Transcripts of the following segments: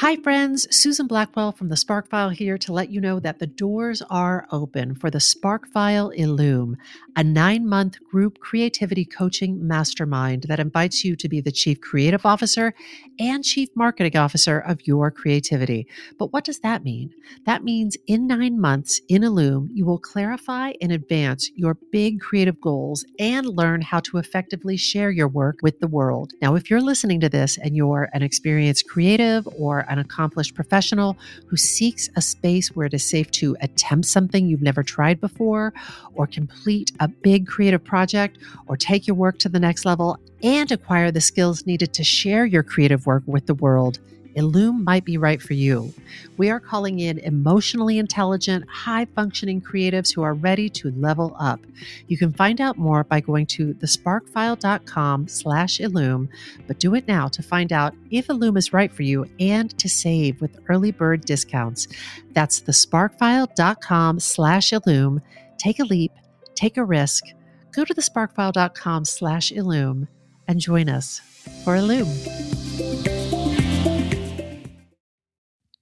Hi, friends. Susan Blackwell from the Spark File here to let you know that the doors are open for the Spark File Illume, a 9-month group creativity coaching mastermind that invites you to be the Chief Creative Officer and Chief Marketing Officer of your creativity. But what does that mean? That means in 9 months in Illume, you will clarify and advance your big creative goals and learn how to effectively share your work with the world. Now, if you're listening to this and you're an experienced creative or an accomplished professional who seeks a space where it is safe to attempt something you've never tried before, or complete a big creative project, or take your work to the next level and acquire the skills needed to share your creative work with the world, Illume might be right for you. We are calling in emotionally intelligent, high-functioning creatives who are ready to level up. You can find out more by going to thesparkfile.com/Illume, but do it now to find out if Illume is right for you and to save with early bird discounts. That's thesparkfile.com/Illume. Take a leap, take a risk. Go to thesparkfile.com/Illume and join us for Illume.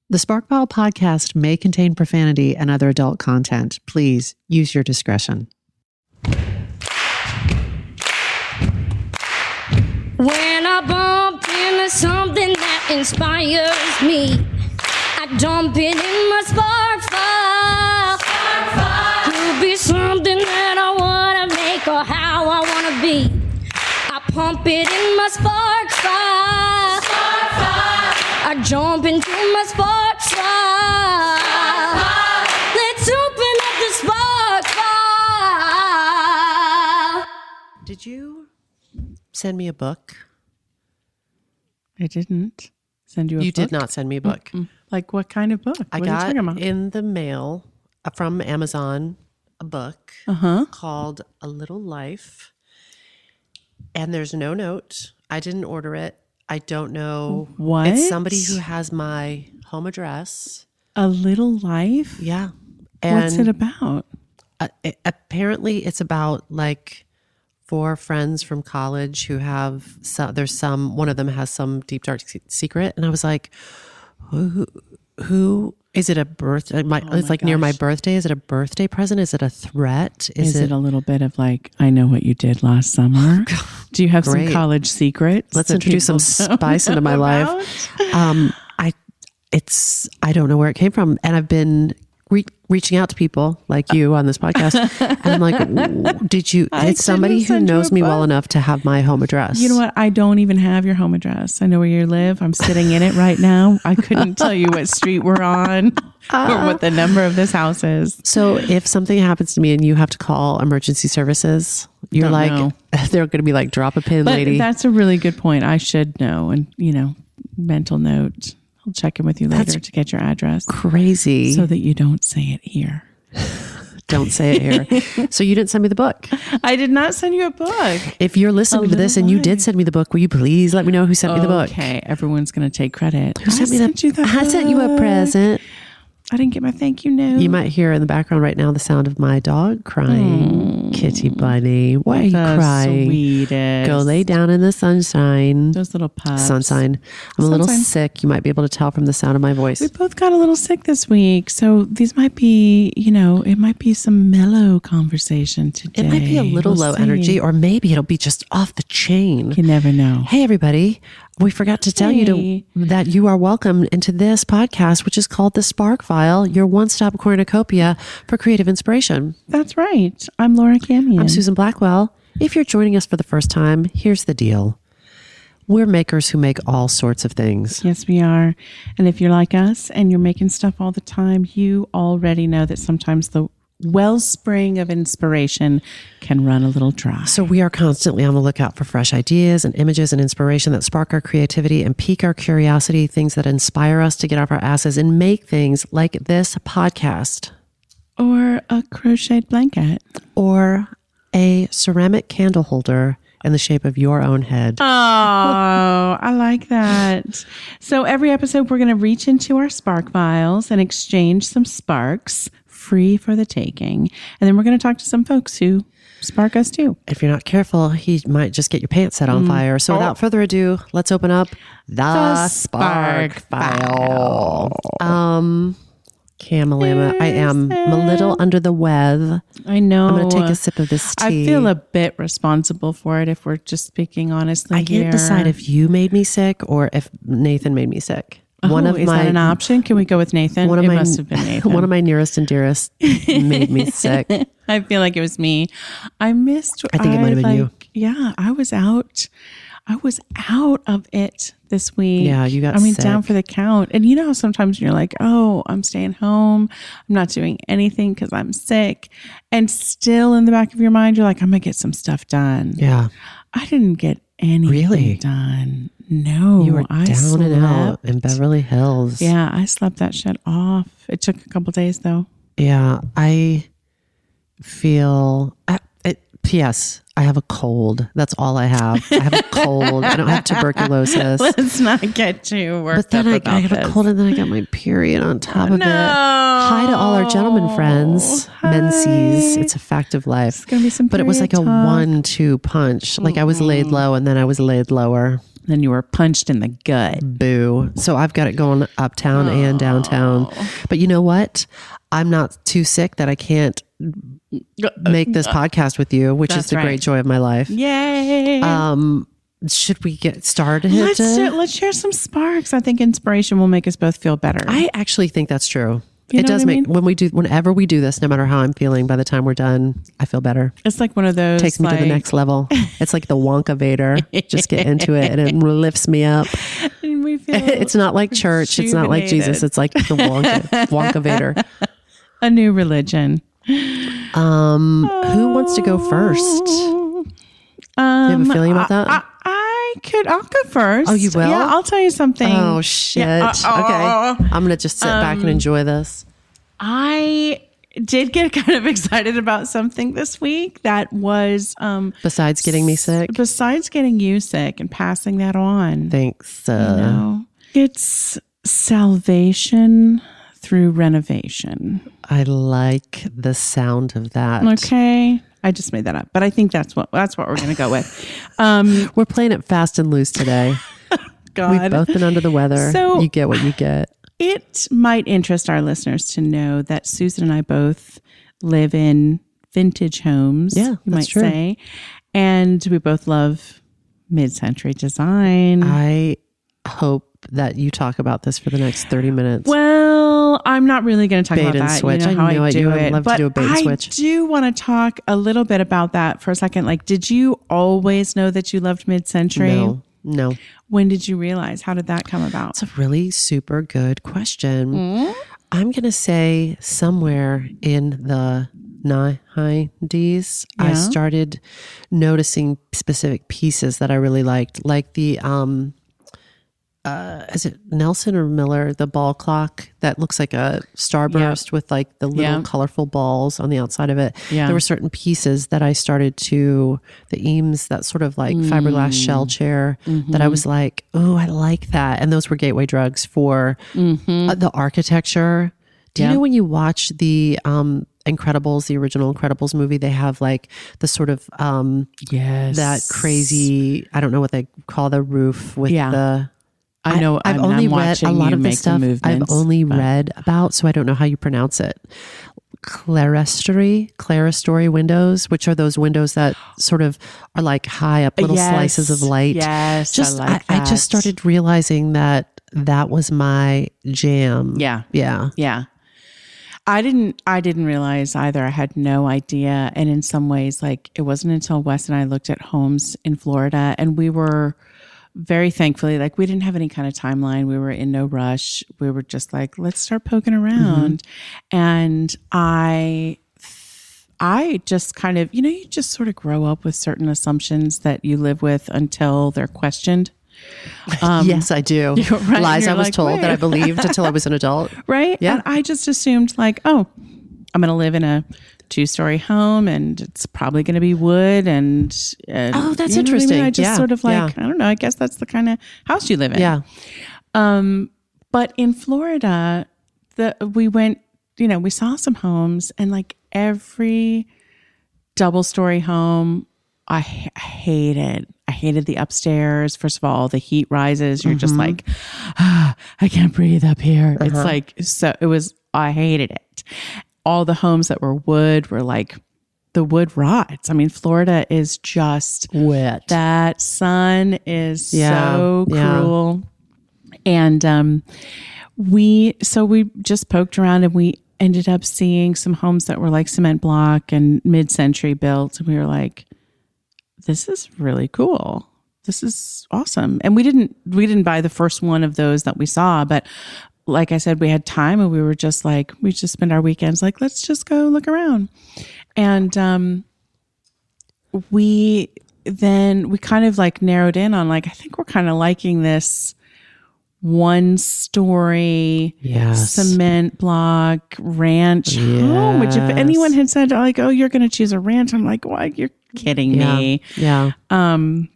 The Sparkfile podcast may contain profanity and other adult content. Please use your discretion. When I bump into something that inspires me, I dump it in my Sparkfile. Could be something that I want to make or how I want to be. I pump it in my Sparkfile. I jump into my Sparkfile. Let's open up the Sparkfile. Did you send me a book? I didn't send you a book. You did not send me a book. Mm-mm. Like what kind of book? I got in the mail from Amazon a book called A Little Life. And there's no note. I didn't order it. I don't know. What? It's somebody who has my home address. A Little Life? Yeah. And what's it about? Apparently it's about like 4 friends from college who have one of them has some deep dark secret. And I was like, who is it? A birthday? It's like near my birthday. Is it a birthday present? Is it a threat? Is it a little bit of like, I know what you did last summer? Do you have some college secrets? Let's introduce some spice into my life. I don't know where it came from. And I've been reaching out to people like you on this podcast. And I'm like, it's somebody who knows me well enough to have my home address. You know what? I don't even have your home address. I know where you live. I'm sitting in it right now. I couldn't tell you what street we're on or what the number of this house is. So if something happens to me and you have to call emergency services, you're they're going to be like, drop a pin, lady. That's a really good point. I should know. And, mental note. I'll check in with you later to get your address. Crazy. So that you don't say it here. Don't say it here. So you didn't send me the book. I did not send you a book. If you're listening to this and you did send me the book, will you please let me know who sent me the book? Okay. Everyone's going to take credit. Who sent me that? I sent you a present. I didn't get my thank you note. You might hear in the background right now the sound of my dog crying. Kitty bunny, why are you crying? Sweetest. Go lay down in the sunshine. Those little pups. Sunshine. I'm a little sick. You might be able to tell from the sound of my voice. We both got a little sick this week. So these might be, it might be some mellow conversation today. It might be a little low energy, or maybe it'll be just off the chain. You never know. Hey, everybody. We forgot to tell you that you are welcome into this podcast, which is called The Spark File, your one-stop cornucopia for creative inspiration. That's right. I'm Laura Camion. I'm Susan Blackwell. If you're joining us for the first time, here's the deal. We're makers who make all sorts of things. Yes, we are. And if you're like us and you're making stuff all the time, you already know that sometimes the wellspring of inspiration can run a little dry. So we are constantly on the lookout for fresh ideas and images and inspiration that spark our creativity and pique our curiosity, things that inspire us to get off our asses and make things like this podcast. Or a crocheted blanket. Or a ceramic candle holder in the shape of your own head. Oh, I like that. So every episode, we're going to reach into our spark files and exchange some sparks free for the taking. And then we're going to talk to some folks who spark us too. If you're not careful, he might just get your pants set on fire. So without further ado, let's open up the Spark File. Camelima, I am a little under the weather. I know. I'm going to take a sip of this tea. I feel a bit responsible for it if we're just speaking honestly. I can't decide if you made me sick or if Nathan made me sick. Is that an option? Can we go with Nathan? It must have been Nathan. One of my nearest and dearest made me sick. I feel like it was me. I think it might have been you. Yeah, I was out of it this week. Yeah, you got sick. Down for the count. And you know how sometimes you're like, oh, I'm staying home. I'm not doing anything because I'm sick. And still in the back of your mind, you're like, I'm going to get some stuff done. Yeah. I didn't get anything done. No. You were down and out in Beverly Hills. Yeah, I slept that shit off. It took a couple days though. Yeah, I feel... P.S. I have a cold. That's all I have. I have a cold. I don't have tuberculosis. Let's not get too worked up about I got a cold and then I got my period on top of it. Hi to all our gentlemen friends. Menses. It's a fact of life. It's gonna be some But it was like a 1-2 punch. Like I was laid low and then I was laid lower. Then you were punched in the gut. Boo. So I've got it going uptown and downtown. But you know what? I'm not too sick that I can't make this podcast with you, which is the great joy of my life. Yay. Should we get started? Let's share some sparks. I think inspiration will make us both feel better. I actually think that's true. You it know does what I make mean? whenever we do this, no matter how I'm feeling, by the time we're done, I feel better. It's like one of those Takes me to the next level. It's like the Wonka Vader. Just get into it and it lifts me up. And we feel it's not like church. It's not like Jesus. It's like the Wonka Vader. A new religion. Who wants to go first? Do you have a feeling about that? I'll go first. Oh, you will? Yeah, I'll tell you something. Oh, shit. Yeah, okay. I'm going to just sit back and enjoy this. I did get kind of excited about something this week that was... besides getting me sick? Besides getting you sick and passing that on. Thanks. It's salvation through renovation. I like the sound of that. Okay. I just made that up, but I think that's what we're going to go with. We're playing it fast and loose today. God. We've both been under the weather. So you get what you get. It might interest our listeners to know that Susan and I both live in vintage homes. Yeah, you might true. say, and we both love mid-century design. I hope that you talk about this for the next 30 minutes. Well, I'm not really going to talk bait about and that. Switch. You know how I do it. I'd love to do a bait and switch. I do want to talk a little bit about that for a second. Like, did you always know that you loved mid-century? No. When did you realize? How did that come about? It's a really super good question. I'm going to say somewhere in the 90s, I started noticing specific pieces that I really liked, like the is it Nelson or Miller, the ball clock that looks like a starburst with like the little colorful balls on the outside of it. There were certain pieces that I started to, the Eames, that sort of like fiberglass shell chair that I was like, oh, I like that. And those were gateway drugs for the architecture. Do you know when you watch the Incredibles, the original Incredibles movie, they have like the sort of that crazy, I don't know what they call the roof with the... I know. I've only read a lot of the stuff I've only read about, so I don't know how you pronounce it. Clerestory windows, which are those windows that sort of are like high up little slices of light. Yes, I just started realizing that was my jam. Yeah. I didn't realize either. I had no idea. And in some ways, like it wasn't until Wes and I looked at homes in Florida, and we were very thankfully, like we didn't have any kind of timeline. We were in no rush. We were just like, let's start poking around. And I just kind of, you just sort of grow up with certain assumptions that you live with until they're questioned. Yes, I do. Right? Lies I was told that I believed until I was an adult. Right? Yeah. And I just assumed like, oh, I'm going to live in a 2-story home and it's probably going to be wood and oh, that's you know interesting. What I mean? I just sort of like, I don't know, I guess that's the kind of house you live in. Yeah. But in Florida, we went, we saw some homes and like every double-story home. I hated the upstairs. First of all, the heat rises. You're just like, I can't breathe up here. It's like, I hated it. All the homes that were wood were like, the wood rots. I mean, Florida is just wet. That sun is so cruel. And we just poked around, and we ended up seeing some homes that were like cement block and mid-century built. And we were like, this is really cool. This is awesome. And we didn't buy the first one of those that we saw, but like I said, we had time, and we were just like, we just spend our weekends like, let's just go look around. And we kind of like narrowed in on like, I think we're kind of liking this 1-story cement block ranch home, which if anyone had said like, oh, you're going to choose a ranch, I'm like, why? You're kidding me. Yeah. And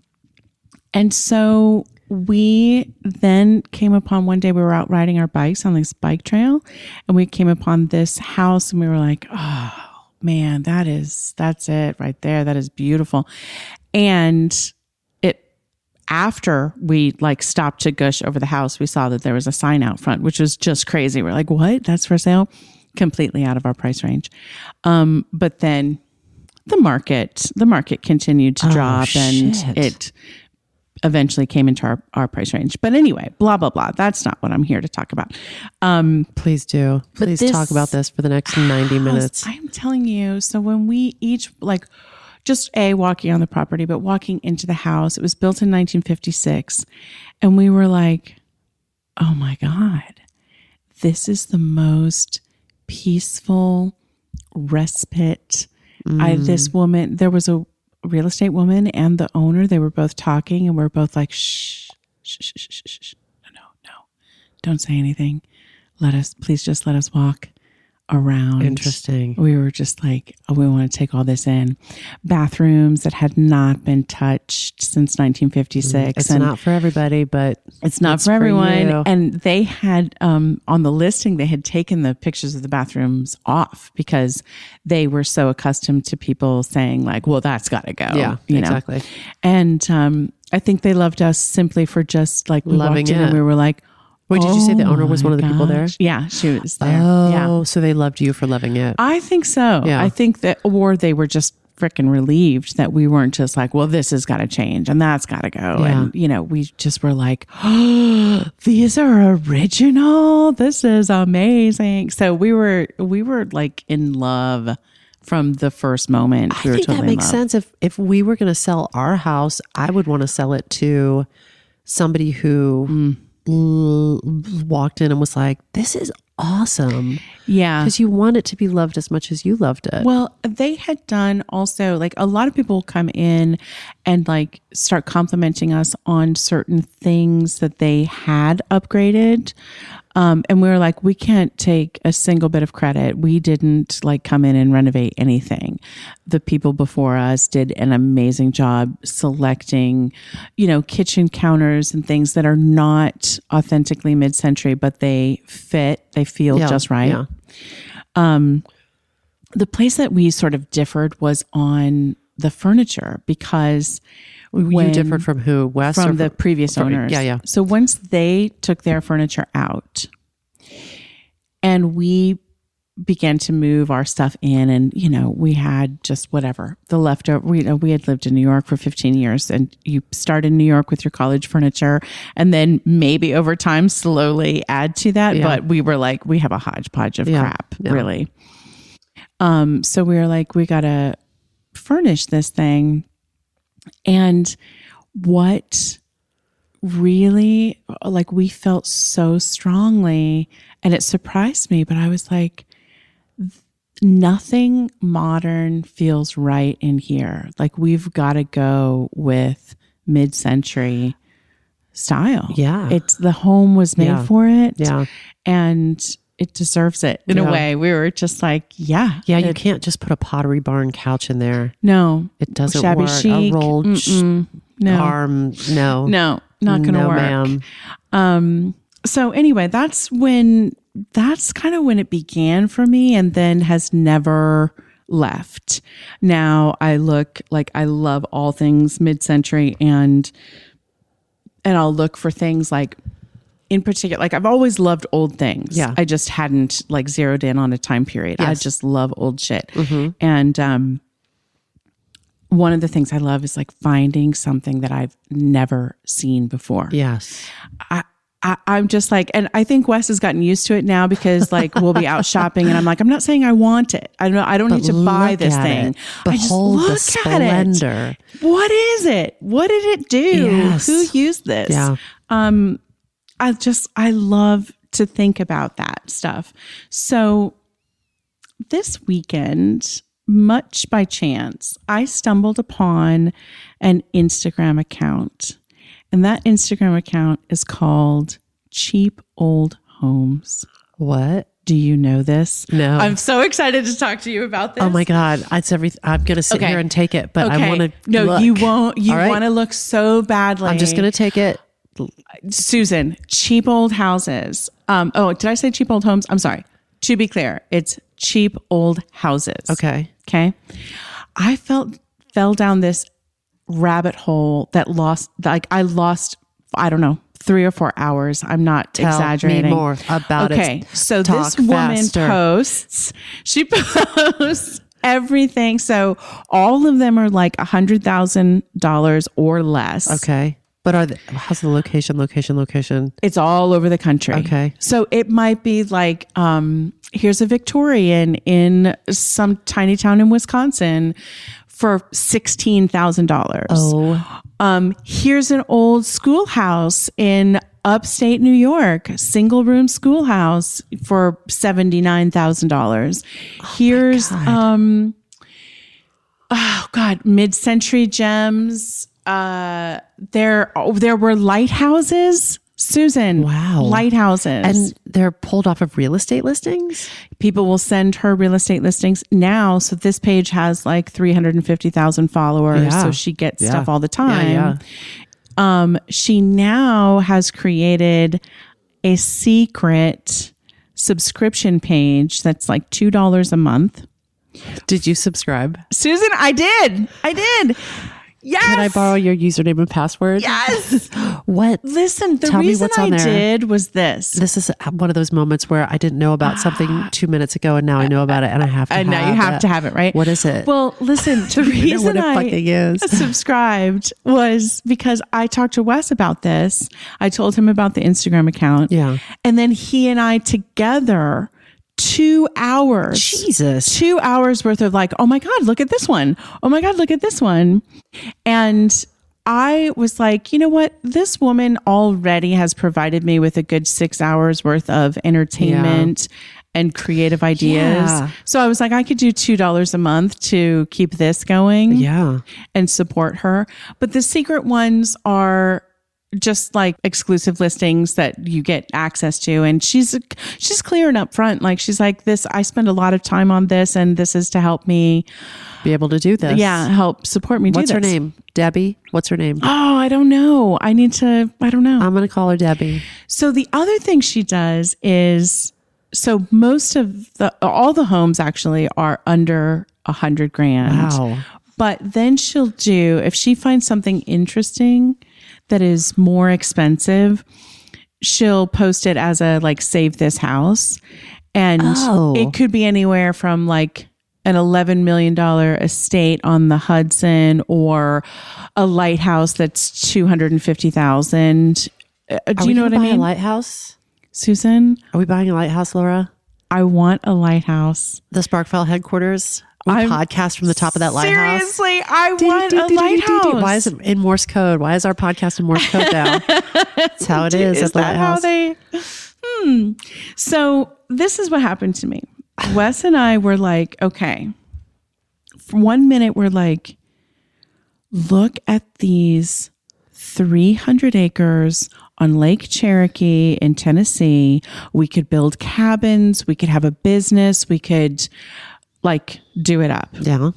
so we then came upon one day, we were out riding our bikes on this bike trail, and we came upon this house, and we were like, oh man, that's it right there. That is beautiful. And after we like stopped to gush over the house, we saw that there was a sign out front, which was just crazy. We're like, what? That's for sale? Completely out of our price range. But then the market continued to drop, and it eventually came into our price range. But anyway, blah, blah, blah. That's not what I'm here to talk about. Please do. Please talk about this for the next 90 minutes. I'm telling you. So when we each like just walking on the property, but walking into the house, it was built in 1956. And we were like, oh my God, this is the most peaceful respite. This woman, there was a real estate woman and the owner, they were both talking, and we're both like, shh, shh, shh, shh, shh, shh. No, don't say anything. Please just let us walk around. Interesting. We were just like, oh, we want to take all this in. Bathrooms that had not been touched since 1956. It's not for everybody, but it's not for everyone. And they had, on the listing, they had taken the pictures of the bathrooms off because they were so accustomed to people saying like, well, that's got to go. Yeah, exactly. Know? And I think they loved us simply for just like, we loving walked in it. And we were like, wait, did you say the owner was one of the people there? Yeah, she was there. Oh, yeah. So they loved you for loving it. I think so. Yeah. I think that, or they were just freaking relieved that we weren't just like, well, this has got to change and that's got to go. Yeah. And, we just were like, oh, these are original. This is amazing. So we were like in love from the first moment. I think that makes sense. If we were going to sell our house, I would want to sell it to somebody who walked in and was like, this is awesome. Yeah. Because you want it to be loved as much as you loved it. Well, they had done also, like, a lot of people come in and like start complimenting us on certain things that they had upgraded. And we were like, we can't take a single bit of credit. We didn't like come in and renovate anything. The people before us did an amazing job selecting, kitchen counters and things that are not authentically mid-century, but they feel just right. Yeah. The place that we sort of differed was on the furniture because you differed from who? Wes? From the previous owners. Yeah. So once they took their furniture out and we began to move our stuff in and, we had just whatever, the leftover, we had lived in New York for 15 years and you start in New York with your college furniture and then maybe over time slowly add to that. Yeah. But we were like, we have a hodgepodge of crap, really. So we were like, we got to furnish this thing. And what really, like, we felt so strongly, and it surprised me, but I was like, nothing modern feels right in here. Like, we've got to go with mid-century style. Yeah. The home was made for it. Yeah. And it deserves it in a way. We were just like, yeah. Yeah, you can't just put a Pottery Barn couch in there. No. It doesn't Shabby work. chic. A rolled arm. No. No, not going to work. Ma'am. So anyway, that's kind of when it began for me and then has never left. Now I look like I love all things mid-century, and I'll look for things like, in particular, like I've always loved old things. Yeah. I just hadn't like zeroed in on a time period. Yes. I just love old shit. And one of the things I love is like finding something that I've never seen before. Yes. I'm just like, and I think Wes has gotten used to it now because like we'll be out shopping and I'm like, I'm not saying I want it. I don't need to buy this thing. I just Behold the look at it. splendor. What is it? What did it do? Yes. Who used this? Yeah. I love to think about that stuff. So this weekend, much by chance, I stumbled upon an Instagram account. And that Instagram account is called Cheap Old Homes. What? Do you know this? No. I'm so excited to talk to you about this. Oh my God. It's everything. I'm going to sit here and take it, but I want to No, look. you won't. You All right. want to look so badly. I'm just going to take it. Susan, cheap old houses. Did I say cheap old homes? I'm sorry. To be clear, it's cheap old houses. Okay. Okay. I fell down this rabbit hole that I lost, I don't know, 3 or 4 hours. I'm not exaggerating. Me more about it. Okay. So Talk this woman faster. she posts everything. So all of them are like $100,000 or less. Okay. But how's the location? It's all over the country. Okay. So it might be like, here's a Victorian in some tiny town in Wisconsin for $16,000. Oh. Here's an old schoolhouse in upstate New York, single room schoolhouse for $79,000. Here's, mid-century gems. There were lighthouses, Susan. Wow. Lighthouses. And they're pulled off of real estate listings? People will send her real estate listings now. So this page has like 350,000 followers. Yeah. So she gets Yeah. stuff all the time. Yeah. She now has created a secret subscription page that's like $2 a month. Did you subscribe? Susan, I did. Yes. Can I borrow your username and password? Yes. What? Listen, the Tell me reason what's on I there. did was this. This is one of those moments where I didn't know about something 2 minutes ago, and now I know about it, and I have to. And now you have to have it, right? What is it? Well, listen, the know reason what it fucking is. subscribed was because I talked to Wes about this. I told him about the Instagram account. Yeah. And then he and I together 2 hours. Jesus. 2 hours worth of like, oh my God, look at this one. Oh my God, look at this one. And I was like, you know what? This woman already has provided me with a good 6 hours worth of entertainment and creative ideas. Yeah. So I was like, I could do $2 a month to keep this going. Yeah. And support her. But the secret ones are just like exclusive listings that you get access to. And she's clear and upfront. Like she's like, I spend a lot of time on this, and this is to help me Be able to do this. Yeah, help support me do What's this. her name? Debbie? What's her name? Oh, I don't know. I don't know. I'm going to call her Debbie. So the other thing she does is, so most of all the homes actually are under $100,000. Wow. But then she'll do, if she finds something interesting that is more expensive, she'll post it as a like save this house. And it could be anywhere from like an $11 million estate on the Hudson or a lighthouse that's $250,000. Do you know what I mean? A lighthouse? Susan, Are we buying a lighthouse, Laura? I want a lighthouse. The Sparkfile headquarters? We podcast from the top of that lighthouse. Seriously, I want a lighthouse. Why is it in Morse code? Why is our podcast in Morse code now? That's how it is at the that how lighthouse. they? So this is what happened to me. Wes and I were like, okay. For 1 minute, we're like, look at these 300 acres on Lake Cherokee in Tennessee. We could build cabins. We could have a business. We could like do it up. Yeah.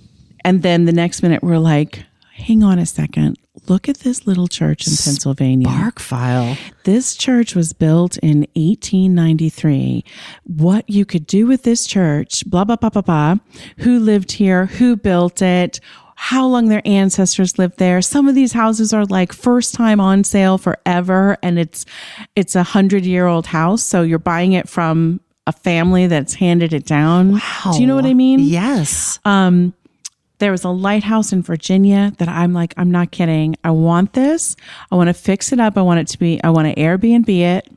And then the next minute we're like, hang on a second. look at this little church in Pennsylvania. Spark file. This church was built in 1893. What you could do with this church, blah, blah, blah, blah, blah. Who lived here? Who built it? How long their ancestors lived there. Some of these houses are like first time on sale forever. And it's 100-year-old house. So you're buying it from a family that's handed it down. Wow. Do you know what I mean? Yes. There was a lighthouse in Virginia that I'm like, I'm not kidding. I want this. I want to fix it up. I want to Airbnb it.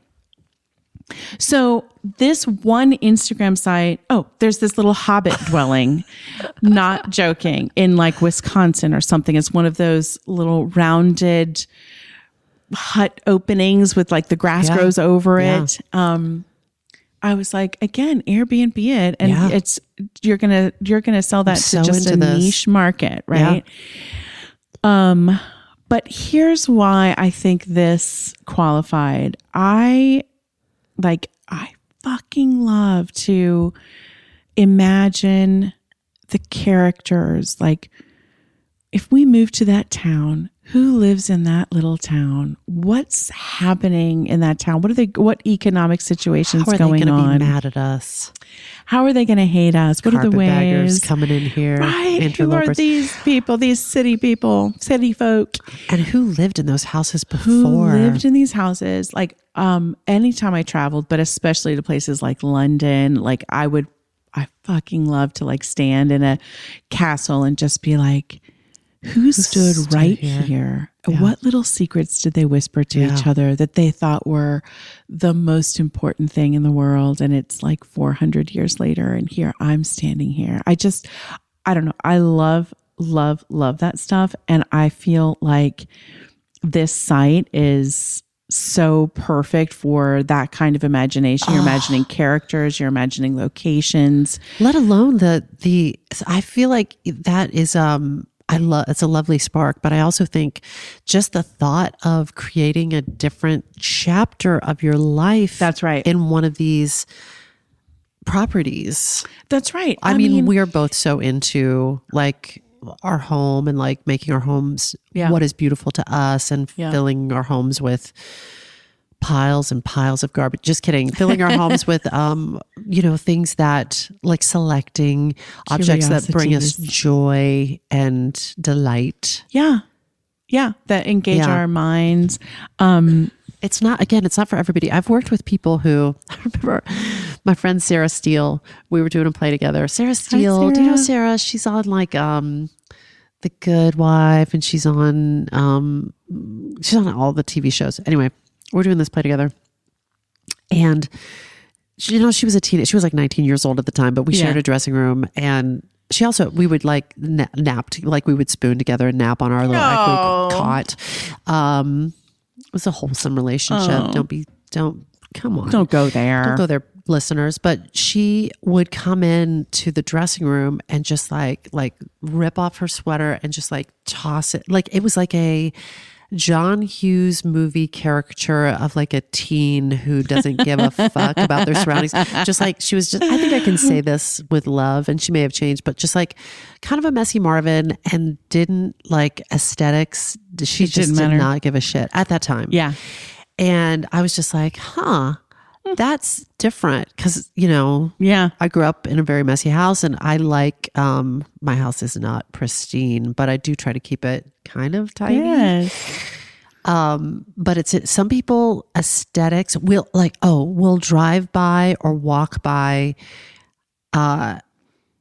So this one Instagram site, there's this little hobbit dwelling, not joking, in like Wisconsin or something. It's one of those little rounded hut openings with like the grass grows over it. I was like, again, Airbnb it, and you're gonna sell that to just a niche market, right? Yeah. But here's why I think this qualified. I fucking love to imagine the characters. Like, if we move to that town, who lives in that little town? What's happening in that town? What economic situations going on? How are they going to be mad at us? How are they going to hate us? What are the ways coming in here? Right. Who are these people, these city people, city folk? And who lived in those houses before? Who lived in these houses? Like, anytime I traveled, but especially to places like London, like I fucking love to like stand in a castle and just be like, who stood right here? Yeah. What little secrets did they whisper to each other that they thought were the most important thing in the world? And it's like 400 years later, and here I'm standing here. I don't know. I love, love, love that stuff. And I feel like this site is so perfect for that kind of imagination. You're imagining characters, you're imagining locations. Let alone I feel like that is, it's a lovely spark, but I also think just the thought of creating a different chapter of your life. That's right. In one of these properties. That's right. I mean, we are both so into like our home and like making our homes what is beautiful to us and filling our homes with piles and piles of garbage. Just kidding. Filling our homes with, things that like selecting objects that bring us joy and delight. Yeah. Yeah. That engage our minds. It's not for everybody. I've worked with people who, I remember my friend Sarah Steele, we were doing a play together. Sarah Steele, Sarah. Do you know Sarah? She's on like, The Good Wife, and she's on all the TV shows. Anyway, we're doing this play together. And she was a teenager. She was like 19 years old at the time, but we shared a dressing room. And we would like nap, like we would spoon together and nap on our little cot. It was a wholesome relationship. Come on. Don't go there. Don't go there, listeners. But she would come in to the dressing room and just like rip off her sweater and just like toss it. Like it was like a John Hughes movie caricature of like a teen who doesn't give a fuck about their surroundings. Just like she was I think I can say this with love, and she may have changed, but just like kind of a messy Marvin, and didn't like aesthetics. She just did not give a shit at that time. Yeah. And I was just like, that's different. Cause I grew up in a very messy house, and I like, my house is not pristine, but I do try to keep it kind of tidy. Yes. But it's some people aesthetics we'll drive by or walk by,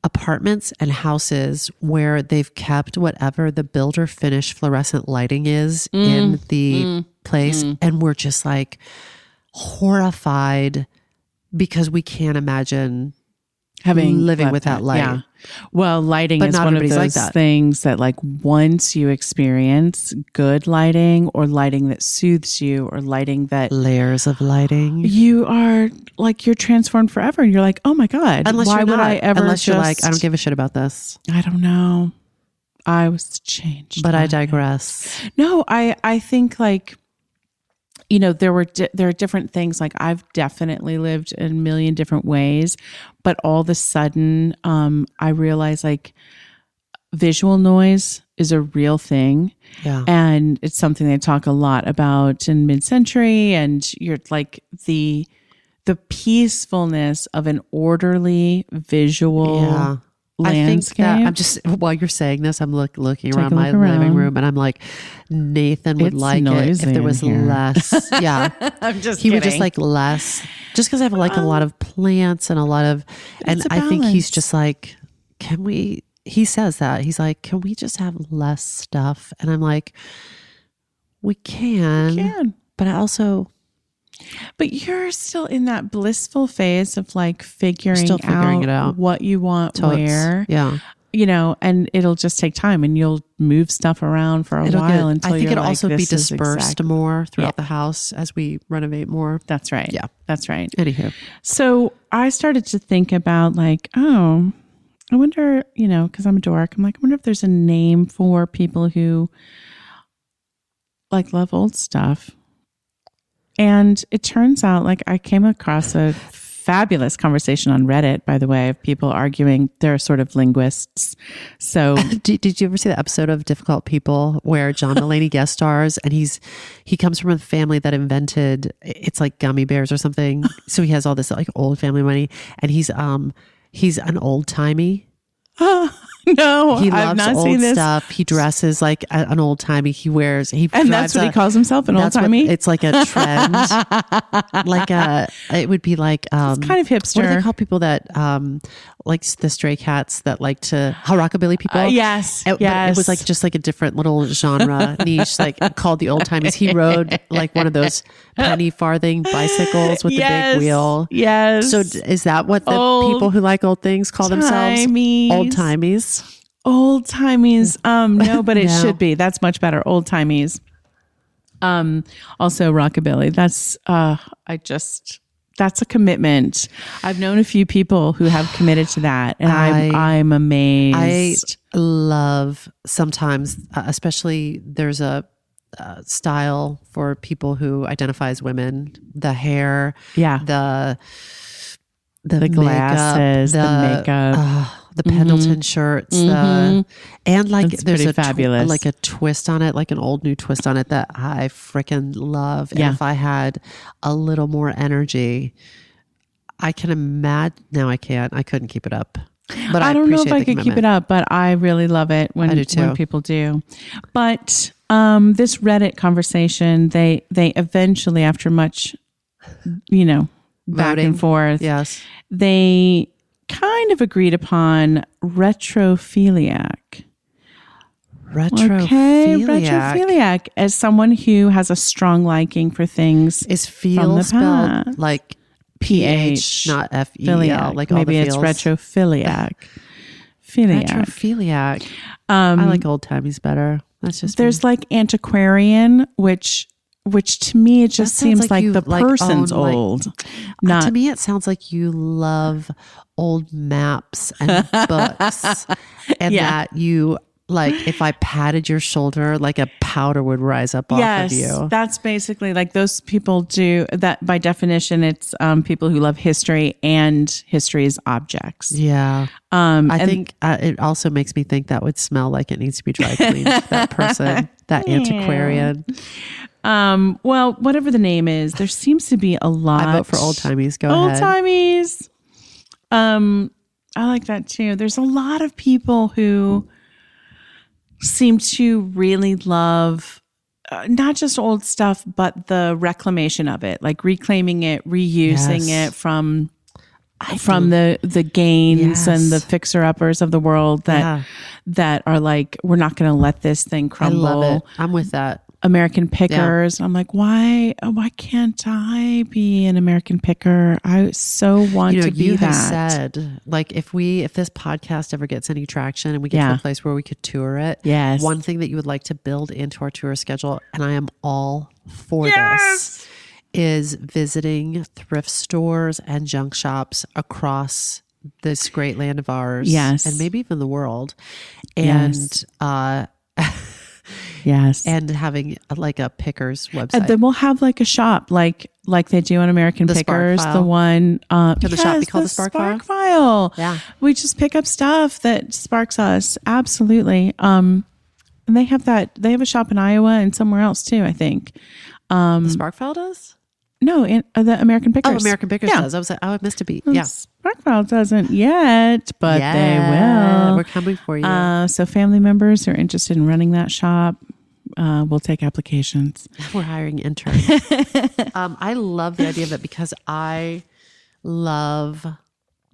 apartments and houses where they've kept whatever the builder finish fluorescent lighting is in the place. And we're just like horrified because we can't imagine living without light. Yeah. Well, lighting is one of those things that like once you experience good lighting or lighting that soothes you or lighting that layers of lighting, you are like, you're transformed forever. And you're like, oh my God, unless why would I ever you're like, I don't give a shit about this. I don't know. I was changed. But I digress. No, I think like, there are different things. Like I've definitely lived in a million different ways, but all of a sudden, I realized like visual noise is a real thing. Yeah. And it's something they talk a lot about in mid-century, and you're like the peacefulness of an orderly visual landscape. I think that I'm just, while you're saying this, I'm looking around my look around. living room, and I'm like, Nathan would It's like it noisy if there in was here. less. Yeah. I'm just He would just kidding. like less, just because I have like a lot of plants and a lot of, and It's a I think he's balance. just like, he says that. He's like, can we just have less stuff? And I'm like, we can. But I also, But you're still in that blissful phase of like figuring it out. what you want where. Yeah. And it'll just take time, and you'll move stuff around for a while until I think you're it'll like, also be this is dispersed more throughout the house as we renovate more. That's right. Yeah. That's right. Anywho. So I started to think about like, oh, I wonder, because I'm a dork. I'm like, I wonder if there's a name for people who like love old stuff. And it turns out, like, I came across a fabulous conversation on Reddit, by the way, of people arguing they're sort of linguists. So did you ever see the episode of Difficult People where John Mulaney guest stars, and he comes from a family that invented, it's like gummy bears or something. So he has all this like old family money, and he's an old timey. no, He I've loves not old seen this. stuff. He dresses like an old timey. And that's what he calls himself, an old timey. It's like a trend. It would be like It's kind of hipster. What do they call people that like the stray cats that like to rockabilly people? Yes, But it was like just like a different little genre niche, like called the old timies. He rode like one of those penny farthing bicycles with the big wheel. Yes. So is that what the people who like old things call themselves? Old timies. Old timies. No, but it should be. That's much better. Old timies. Also rockabilly. That's a commitment. I've known a few people who have committed to that, and I'm amazed. I love sometimes, especially there's a style for people who identify as women. The hair, the glasses, the makeup. The Pendleton shirts, and like That's there's pretty a fabulous. like a twist on it, like an old new twist on it that I freaking love. And if I had a little more energy, I can imagine. Now I can't. I couldn't keep it up. But I don't know if I appreciate the could keep it up, but I really love it when people do. But this Reddit conversation, they eventually, after much, back Voting. and forth, Yes. they kind of agreed upon retrophiliac. Retrophiliac as someone who has a strong liking for things Is from feel the spelled past. like PH, not FEL, like all maybe the it's feels. retrophiliac. Retrophiliac. I like old timies better. That's just There's like antiquarian, which to me it just sounds seems like like you, the like, person's own, like- old. Not to me, it sounds like you love old maps and books, and that you like. If I patted your shoulder, like a powder would rise up off of you. That's basically like those people do that. By definition, it's people who love history and history's objects. Yeah. I think it also makes me think that would smell like it needs to be dry cleaned. That person, that antiquarian. Well, whatever the name is, there seems to be a lot. I vote for old timies. Go Old ahead. timies. I like that too. There's a lot of people who seem to really love not just old stuff, but the reclamation of it, like reclaiming it, reusing it from the gains and the fixer uppers of the world that are like, we're not going to let this thing crumble. I love it. I'm with that. American pickers. I'm like, why can't I be an American picker? I so want to be you that. have said, like, if this podcast ever gets any traction and we get to a place where we could tour it, Yes. one thing that you would like to build into our tour schedule, and I am all for this, is visiting thrift stores and junk shops across this great land of ours. Yes. And maybe even the world. And Yes. And having like a Pickers website. And then we'll have like a shop, like they do on American The Spark Pickers. File. The one, Can the shop be called the Spark File? Yeah. We just pick up stuff that sparks us. Absolutely. And they have that. They have a shop in Iowa and somewhere else too, I think. The Spark File does? No, in the American Pickers. Oh, American Pickers does. I was like, I missed a beat. Yeah. Sparkfile doesn't yet, but they will. We're coming for you. So family members who are interested in running that shop, we'll take applications. We're hiring interns. I love the idea of it because I love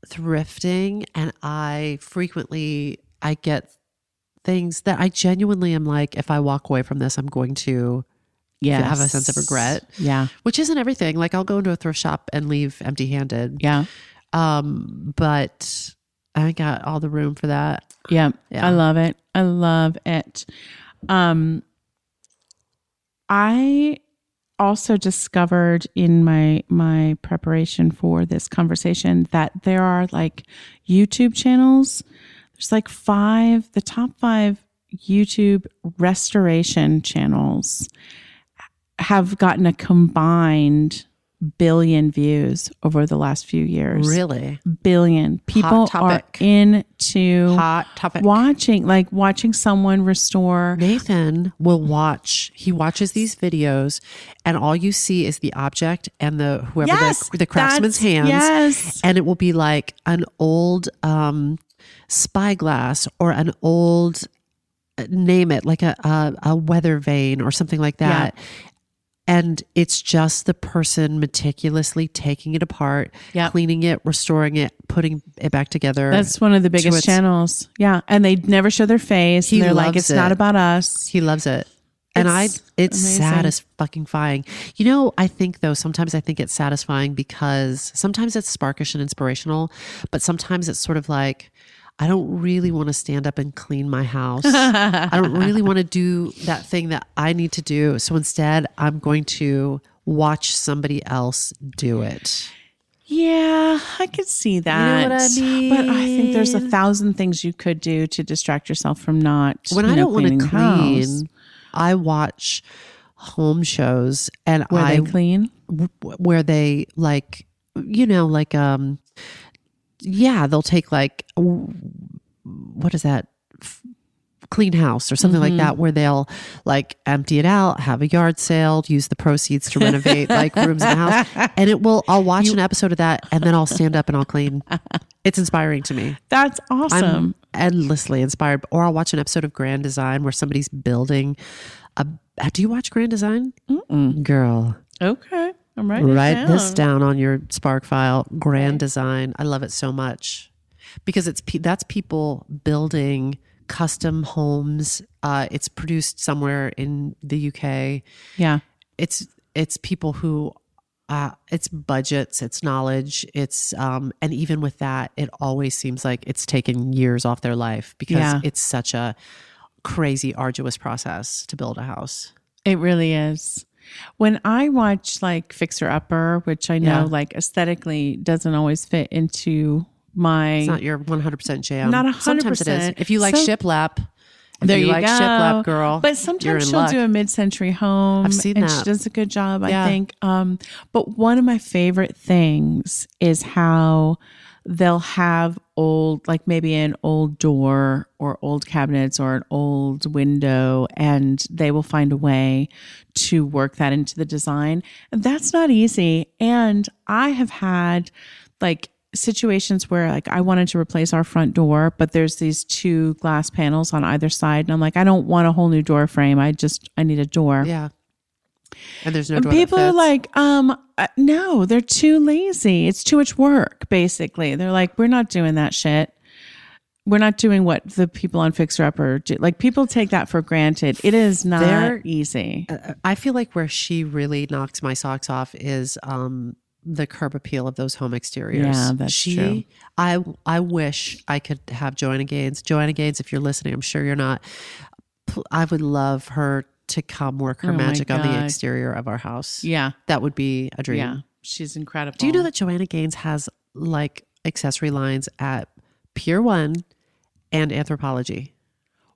thrifting, and I get things that I genuinely am like, if I walk away from this, I'm going to have a sense of regret. Yeah. Which isn't everything. Like I'll go into a thrift shop and leave empty handed. Yeah. But I ain't got all the room for that. Yeah. I love it. I love it. I also discovered in my preparation for this conversation that there are like YouTube channels. There's like the top 5 YouTube restoration channels have gotten a combined billion views over the last few years. Really? Billion. People are into hot topic. Watching someone restore. Nathan he watches these videos, and all you see is the object and the craftsman's hands. Yes. And it will be like an old spyglass or an old, name it, like a weather vane or something like that. Yeah. And it's just the person meticulously taking it apart, cleaning it, restoring it, putting it back together. That's one of the biggest channels. Yeah. And they never show their face. And they're like, it's not about us. He loves it. And it's satisfying. You know, I think though, sometimes I think it's satisfying because sometimes it's sparkish and inspirational, but sometimes it's sort of like, I don't really want to stand up and clean my house. I don't really want to do that thing that I need to do. So instead, I'm going to watch somebody else do it. Yeah, I could see that. You know what I mean? But I think there's 1,000 things you could do to distract yourself from not When I don't want to clean, I watch home shows and where they clean? Where they like, they'll take like, what is that? Clean house or something like that, where they'll like empty it out, have a yard sale, use the proceeds to renovate like rooms in the house. And I'll watch an episode of that and then I'll stand up and I'll clean. It's inspiring to me. That's awesome. I'm endlessly inspired. Or I'll watch an episode of Grand Design where somebody's building do you watch Grand Design? Mm-mm. Girl. Okay. I'm Write this down on your Spark file. Grand Design. I love it so much because that's people building custom homes. It's produced somewhere in the UK. Yeah. It's people who, it's budgets, it's knowledge, it's, and even with that, it always seems like it's taken years off their life because it's such a crazy, arduous process to build a house. It really is. When I watch like Fixer Upper, which I know like aesthetically doesn't always fit into it's not your 100% jam. Not 100%. Sometimes it is. If you like shiplap, there you like go. shiplap, girl. But sometimes she'll do a mid-century home. I've seen and that. She does a good job, I think. But one of my favorite things is how they'll have old, like maybe an old door or old cabinets or an old window, and they will find a way to work that into the design. And that's not easy. And I have had like situations where like I wanted to replace our front door, but there's these 2 glass panels on either side. And I'm like, I don't want a whole new door frame. I need a door. Yeah. And there's no And door people that fits. are like, no, they're too lazy. It's too much work, basically. They're like, we're not doing that shit. We're not doing what the people on Fixer Upper do. Like people take that for granted. It is not easy. I feel like where she really knocks my socks off is the curb appeal of those home exteriors. Yeah, that's true. I wish I could have Joanna Gaines. Joanna Gaines, if you're listening, I'm sure you're not. I would love her to come work her magic on the exterior of our house. Yeah. That would be a dream. Yeah. She's incredible. Do you know that Joanna Gaines has like accessory lines at Pier 1 and Anthropologie?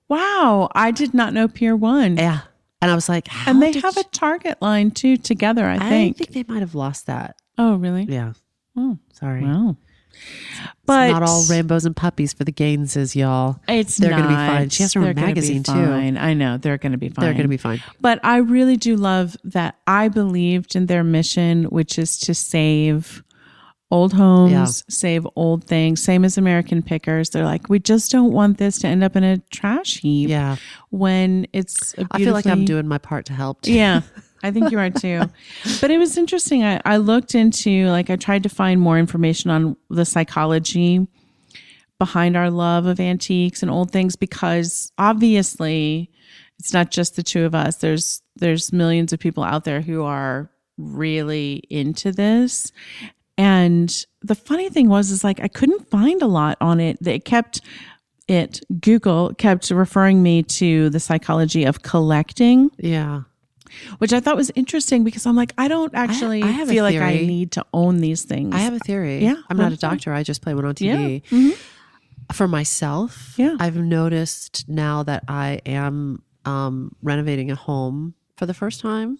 Wow. I did not know Pier 1. Yeah. And I was like, And they have a Target line too together, I think. I think they might have lost that. Oh, really? Yeah. Oh, Sorry. wow. But it's not all rainbows and puppies for the Gainses, y'all. They're going to be fine. She has her own magazine too. I know they're going to be fine. They're going to be fine. But I really do love that I believed in their mission, which is to save old homes, save old things. Same as American Pickers. They're like, we just don't want this to end up in a trash heap. Yeah. When it's I feel like I'm doing my part to help. Yeah. I think you are too. But it was interesting. I looked into, I tried to find more information on the psychology behind our love of antiques and old things, because obviously it's not just the two of us. There's millions of people out there who are really into this. And the funny thing was I couldn't find a lot on it. Google kept referring me to the psychology of collecting. Yeah. Which I thought was interesting, because I'm like, I don't actually feel like I need to own these things. I have a theory. Yeah. I'm not a doctor. I just play one on TV. Yeah. Mm-hmm. For myself, I've noticed now that I am renovating a home for the first time.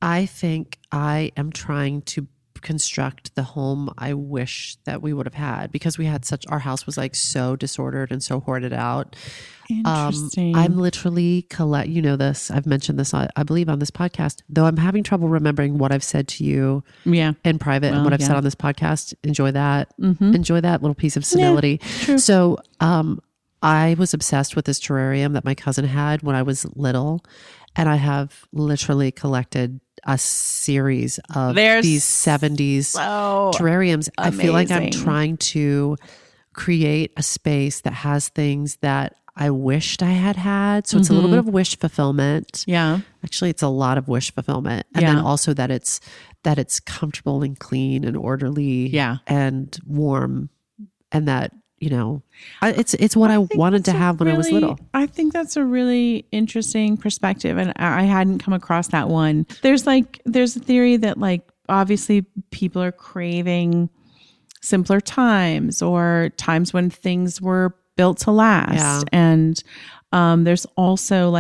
I think I am trying to construct the home I wish that we would have had, because we had our house was so disordered and so hoarded out. Interesting. I'm literally this. I've mentioned this, I believe, on this podcast, though I'm having trouble remembering what I've said to you in private and what I've said on this podcast. Enjoy that. Mm-hmm. Enjoy that little piece of senility. Yeah, true. So, I was obsessed with this terrarium that my cousin had when I was little, and I have literally collected a series of these 70s terrariums. Amazing. I feel like I'm trying to create a space that has things that I wished I had. So it's a little bit of wish fulfillment. Yeah. Actually, it's a lot of wish fulfillment. And then also that it's comfortable and clean and orderly and warm, and that, it's what I wanted to have when I was little. I think that's a really interesting perspective, and I hadn't come across that one. There's a theory that obviously people are craving simpler times, or times when things were built to last. Yeah. And there's also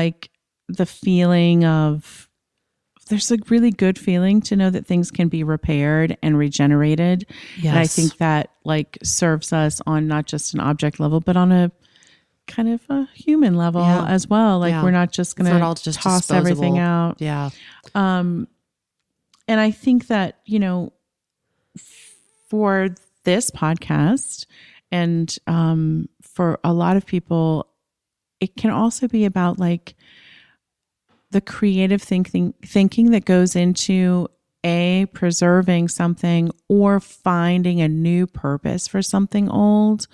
the feeling of, there's a really good feeling to know that things can be repaired and regenerated. Yes. And I think that serves us on not just an object level, but on a kind of a human level as well. We're not just going to toss disposable. Everything out. Yeah. And I think that, for this podcast and for a lot of people, it can also be about the creative thinking that goes into preserving something or finding a new purpose for something old.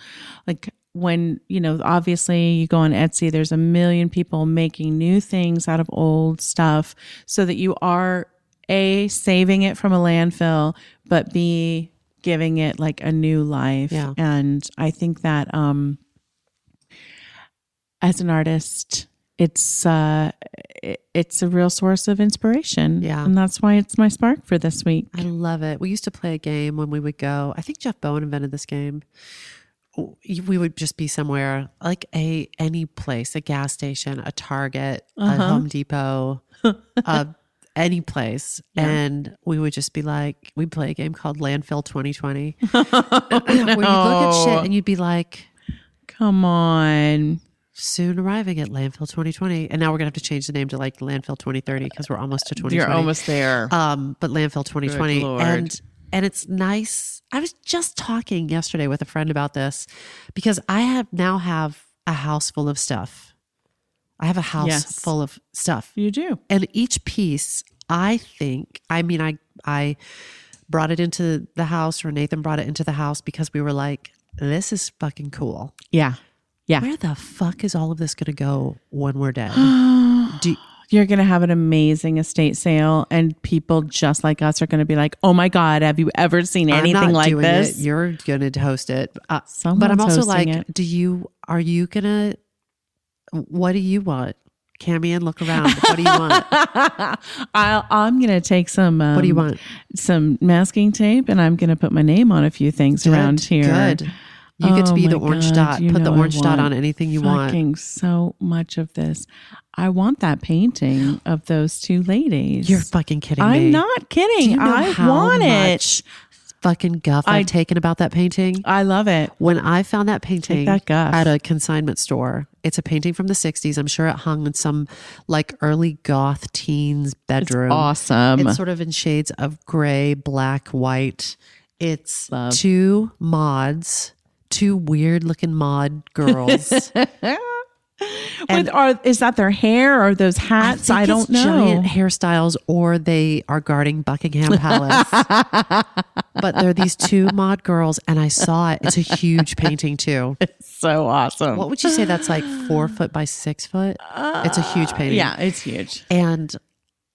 When, obviously you go on Etsy, there's a million people making new things out of old stuff, so that you are saving it from a landfill, but B, giving it a new life. Yeah. And I think that as an artist, it's a real source of inspiration. Yeah. And that's why it's my spark for this week. I love it. We used to play a game when we would go. I think Jeff Bowen invented this game. We would just be somewhere any place, a gas station, a Target, a Home Depot, any place. Yeah. And we would just be we'd play a game called Landfill 2020. Where you'd look at shit and you'd be like, come on. Soon arriving at Landfill 2020. And now we're going to have to change the name to Landfill 2030, because we're almost to 2020. You're almost there. But Landfill 2020. And it's nice. I was just talking yesterday with a friend about this, because I now have a house full of stuff. I have a house full of stuff. You do. And each piece, I brought it into the house, or Nathan brought it into the house, because we were this is fucking cool. Yeah. Yeah. Where the fuck is all of this going to go when we're dead? You're going to have an amazing estate sale, and people just like us are going to be like, oh my God, have you ever seen anything like this? You're going to host it. But Someone's I'm also hosting it. What do you want? Cammy, and look around. What do you want? I'm going to take some, what do you want? Some masking tape, and I'm going to put my name on a few things around here. Good. You get to Oh be the my orange God, dot. you Put the know I orange dot want on anything you want. Fucking so much of this. I want that painting of those two ladies. You're fucking kidding me. I'm not kidding. Do you know I how want much it. fucking guff I've taken about that painting? I love it. When I found that painting that guff. at a consignment store, it's a painting from the 60s. I'm sure it hung in some like early goth teens bedroom. It's awesome. It's sort of in shades of gray, black, white. It's Love. two weird looking mod girls. Is that their hair or those hats? I don't know. Giant hairstyles, or they are guarding Buckingham Palace. But they're these two mod girls, and I saw it. It's a huge painting too. It's so awesome. What would you say that's like 4 foot by 6 foot? It's a huge painting. Yeah, it's huge. And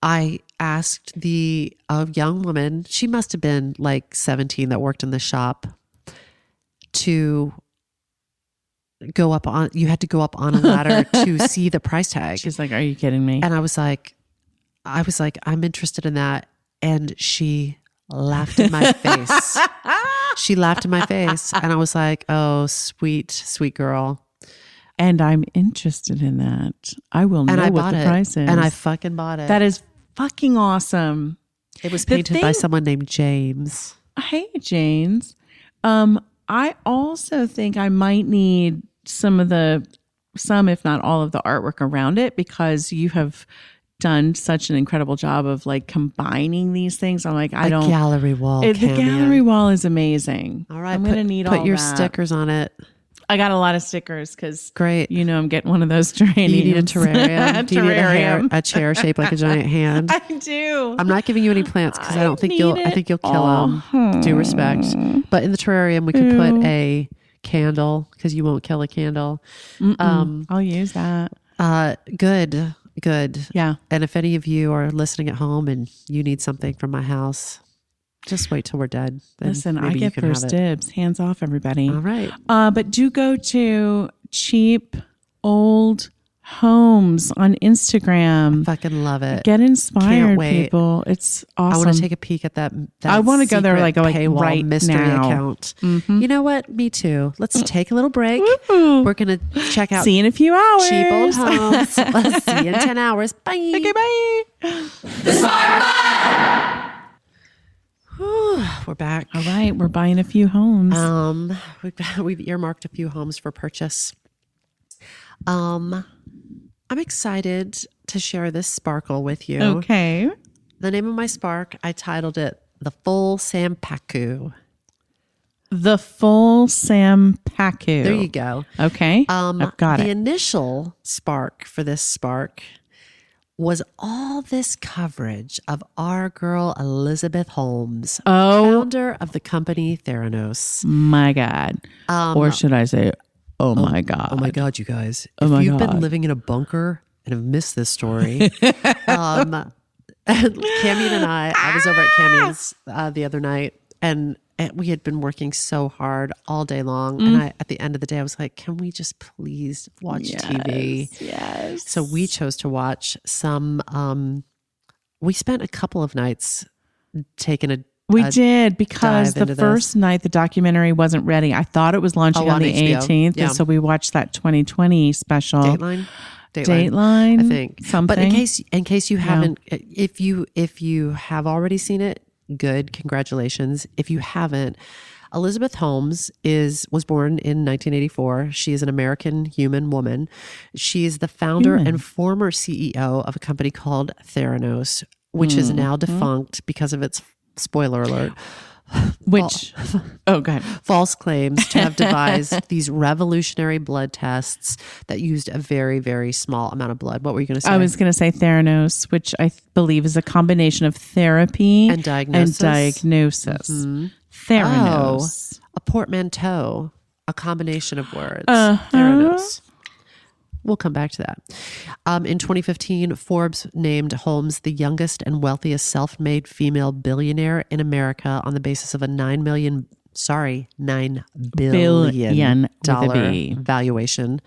I asked a young woman, she must have been like 17, that worked in the shop, to go up on, you had to go up on a ladder to see the price tag. She's like, are you kidding me? And I was like, I'm interested in that. And she laughed in my face. She laughed in my face. And I was like, oh, sweet, sweet girl. And I'm interested in that. I will know what the price is. And I fucking bought it. That is fucking awesome. It was painted by someone named James. Hey, James. I also think I might need some, if not all of the artwork around it, because you have done such an incredible job of like combining these things. I'm like, I don't. Gallery wall. The gallery wall is amazing. All right. I'm going to need put all your that. stickers on it. I got a lot of stickers because great. You know, I'm getting one of those trainings. You need a terrarium. Do you need a chair shaped like a giant hand? I do. I'm not giving you any plants because I think you'll kill them. Due respect. But in the terrarium, we could put a candle because you won't kill a candle. I'll use that. Good. Yeah. And if any of you are listening at home and you need something from my house, just wait till we're dead. Listen, I get first dibs. Hands off, everybody. All right. But do go to Cheap Old Homes on Instagram. I fucking love it. Get inspired, Can't wait. People. It's awesome. I want to take a peek at that I want to go there like paywall right mystery now. account. Mm-hmm. You know what? Me too. Let's take a little break. Woo-hoo. We're going to check out See you in a few hours. Cheap Old Homes. Let's see you in 10 hours. Bye. Okay, bye. The Spark File! We're back. All right, we're buying a few homes. We've earmarked a few homes for purchase. I'm excited to share this sparkle with you. Okay. The name of my spark, I titled it The Full Sanpaku. The Full Sanpaku. There you go. Okay. I've got The initial spark for this spark was all this coverage of our girl Elizabeth Holmes, founder of the company Theranos. My God. Or should I say, oh my God. Oh my God, you guys. If you've been living in a bunker and have missed this story, Cammy and I was over at Cammy's the other night, and we had been working so hard all day long. And at the end of the day, I was like, can we just please watch TV? Yes. So we chose to watch some, we spent a couple of nights taking a We did, because the first night the documentary wasn't ready. I thought it was launching on the HBO. 18th. Yeah. And so we watched that 2020 special. Dateline, I think. Something. But in case you haven't, if you have already seen it, good, congratulations. If you haven't, Elizabeth Holmes was born in 1984. She is an American human woman. She is the founder and former CEO of a company called Theranos, which is now defunct because of its, spoiler alert, go ahead. false claims to have devised these revolutionary blood tests that used a very, very small amount of blood. What were you going to say? I was going to say Theranos, which I believe is a combination of therapy and diagnosis. Theranos. A portmanteau, a combination of words. Theranos. We'll come back to that. In 2015, Forbes named Holmes the youngest and wealthiest self-made female billionaire in America on the basis of a $9 billion valuation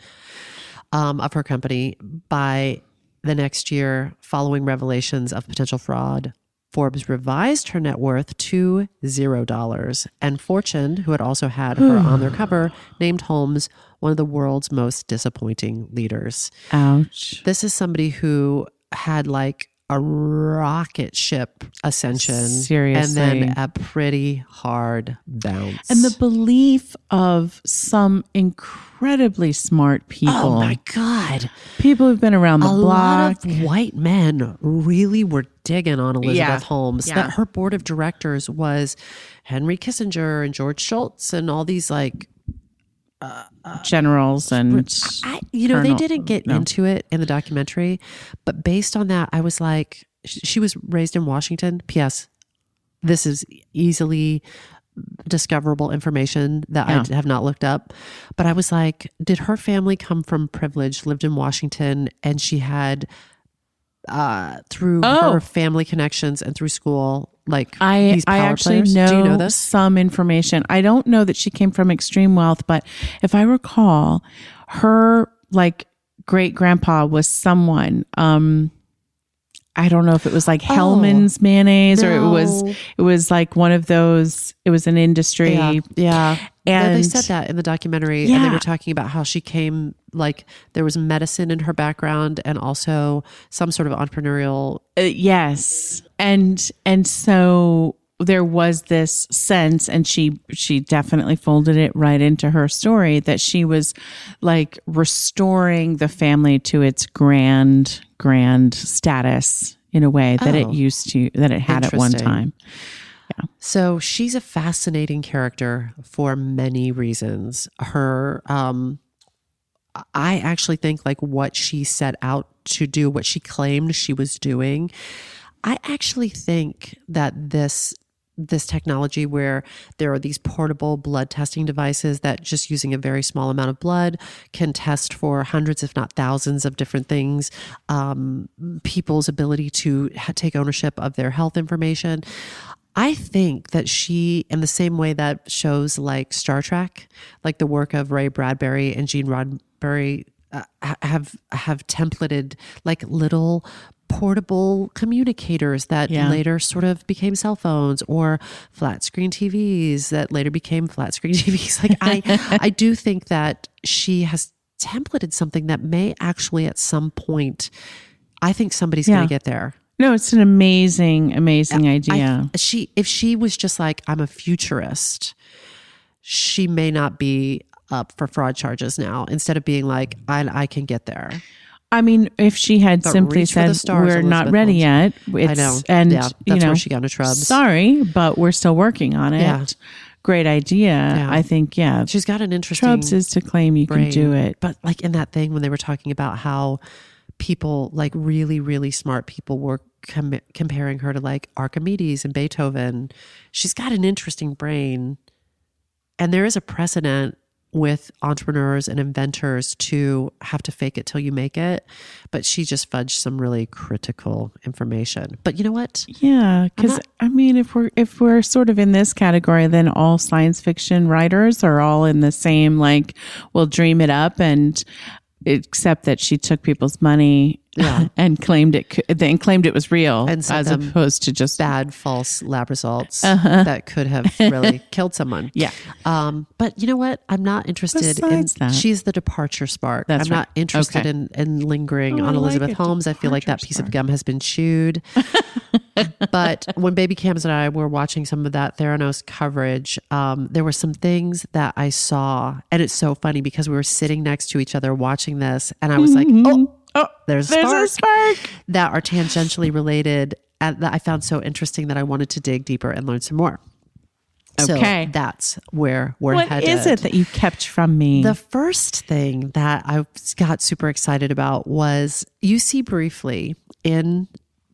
of her company by the next year, following revelations of potential fraud Forbes revised her net worth to $0. And Fortune, who had also had her on their cover, named Holmes one of the world's most disappointing leaders. Ouch. This is somebody who had like a rocket ship ascension. Seriously. And then a pretty hard bounce. And the belief of some incredibly smart people. Oh my God. People who've been around the block. A lot of white men really were digging on Elizabeth Holmes. Yeah. That her board of directors was Henry Kissinger and George Shultz and all these like generals and they didn't get into it in the documentary, but based on that, I was like, she was raised in Washington. P.S. This is easily discoverable information that I have not looked up, but I was like, did her family come from privilege, lived in Washington, and she had through her family connections and through school, like these power I actually players? know, Do you know this? some information. I don't know that she came from extreme wealth, but if I recall, her like great grandpa was someone. I don't know if it was like Hellman's mayonnaise or it was like one of those. It was an industry. Yeah. And they said that in the documentary, and they were talking about how she came, like there was medicine in her background and also some sort of entrepreneurial. Yes. And so there was this sense, and she definitely folded it right into her story, that she was like restoring the family to its grand status in a way that it had at one time. Yeah. So she's a fascinating character for many reasons. Her, I actually think like what she set out to do, what she claimed she was doing, I actually think that this technology where there are these portable blood testing devices that just using a very small amount of blood can test for hundreds, if not thousands of different things, people's ability to take ownership of their health information. I think that she, in the same way that shows like Star Trek, like the work of Ray Bradbury and Gene Roddenberry have templated like little portable communicators that later sort of became cell phones, or flat screen TVs that later became flat screen TVs. Like I do think that she has templated something that may actually at some point, I think somebody's going to get there. No, it's an amazing idea. If she was just like, I'm a futurist, she may not be up for fraud charges now, instead of being like, I can get there. I mean, if she had simply said, we're not ready yet. I know. And that's where she got into trouble. Sorry, but we're still working on it. Yeah. Great idea. Yeah. I think, she's got an interesting Trubs is to claim you can do it. But like in that thing when they were talking about how people, like really, really smart people were comparing her to like Archimedes and Beethoven. She's got an interesting brain. And there is a precedent with entrepreneurs and inventors to have to fake it till you make it. But she just fudged some really critical information. But you know what? Yeah, because I mean, if we're sort of in this category, then all science fiction writers are all in the same, like, we'll dream it up, and except that she took people's money and claimed it was real, and as opposed to just bad false lab results that could have really killed someone. Yeah. But you know what? I'm not interested Besides in that. She's the departure spark. That's I'm not interested in lingering on Elizabeth Holmes. I feel like that piece of gum has been chewed. But when Baby Cams and I were watching some of that Theranos coverage, there were some things that I saw, and it's so funny because we were sitting next to each other watching this, and I was like, oh, there's a spark that are tangentially related, and that I found so interesting that I wanted to dig deeper and learn some more. Okay. So that's where we're headed. What is it that you kept from me? The first thing that I got super excited about was, you see briefly in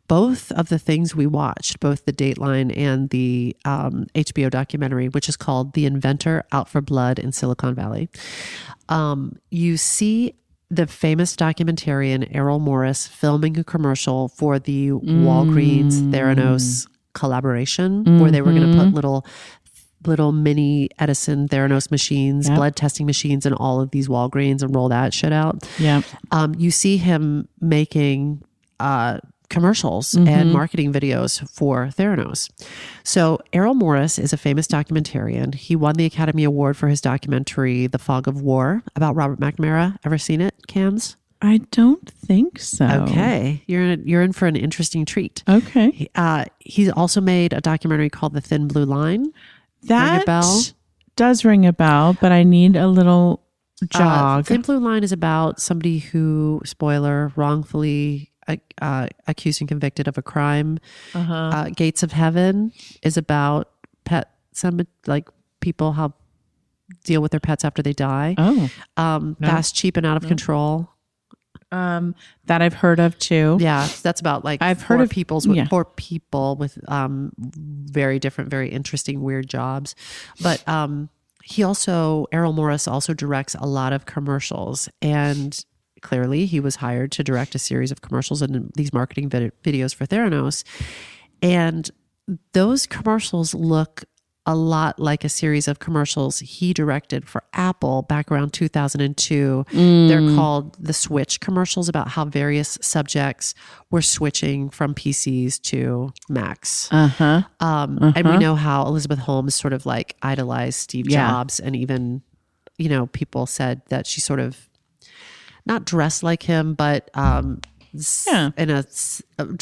both of the things we watched, both the Dateline and the HBO documentary, which is called The Inventor Out for Blood in Silicon Valley. You see the famous documentarian Errol Morris filming a commercial for the Walgreens Theranos collaboration, where they were going to put little mini Edison Theranos machines, blood testing machines in all of these Walgreens and roll that shit out. Yeah. You see him making commercials and marketing videos for Theranos. So Errol Morris is a famous documentarian. He won the Academy Award for his documentary, The Fog of War, about Robert McNamara. Ever seen it, Cams? I don't think so. Okay. You're in for an interesting treat. Okay. He's also made a documentary called The Thin Blue Line. That Ring a bell? does ring a bell, but I need a little jog. Thin Blue Line is about somebody who, spoiler, wrongfully accused and convicted of a crime. Gates of Heaven is about people how deal with their pets after they die. Fast, Cheap, and Out of Control. That I've heard of too. Yeah, that's about I've heard of four people with very different, very interesting, weird jobs. But Errol Morris also directs a lot of commercials, and clearly he was hired to direct a series of commercials and these marketing videos for Theranos. And those commercials look a lot like a series of commercials he directed for Apple back around 2002. They're called the Switch commercials, about how various subjects were switching from PCs to Macs. And we know how Elizabeth Holmes sort of like idolized Steve Jobs, and even, people said that she sort of not dressed like him, but in a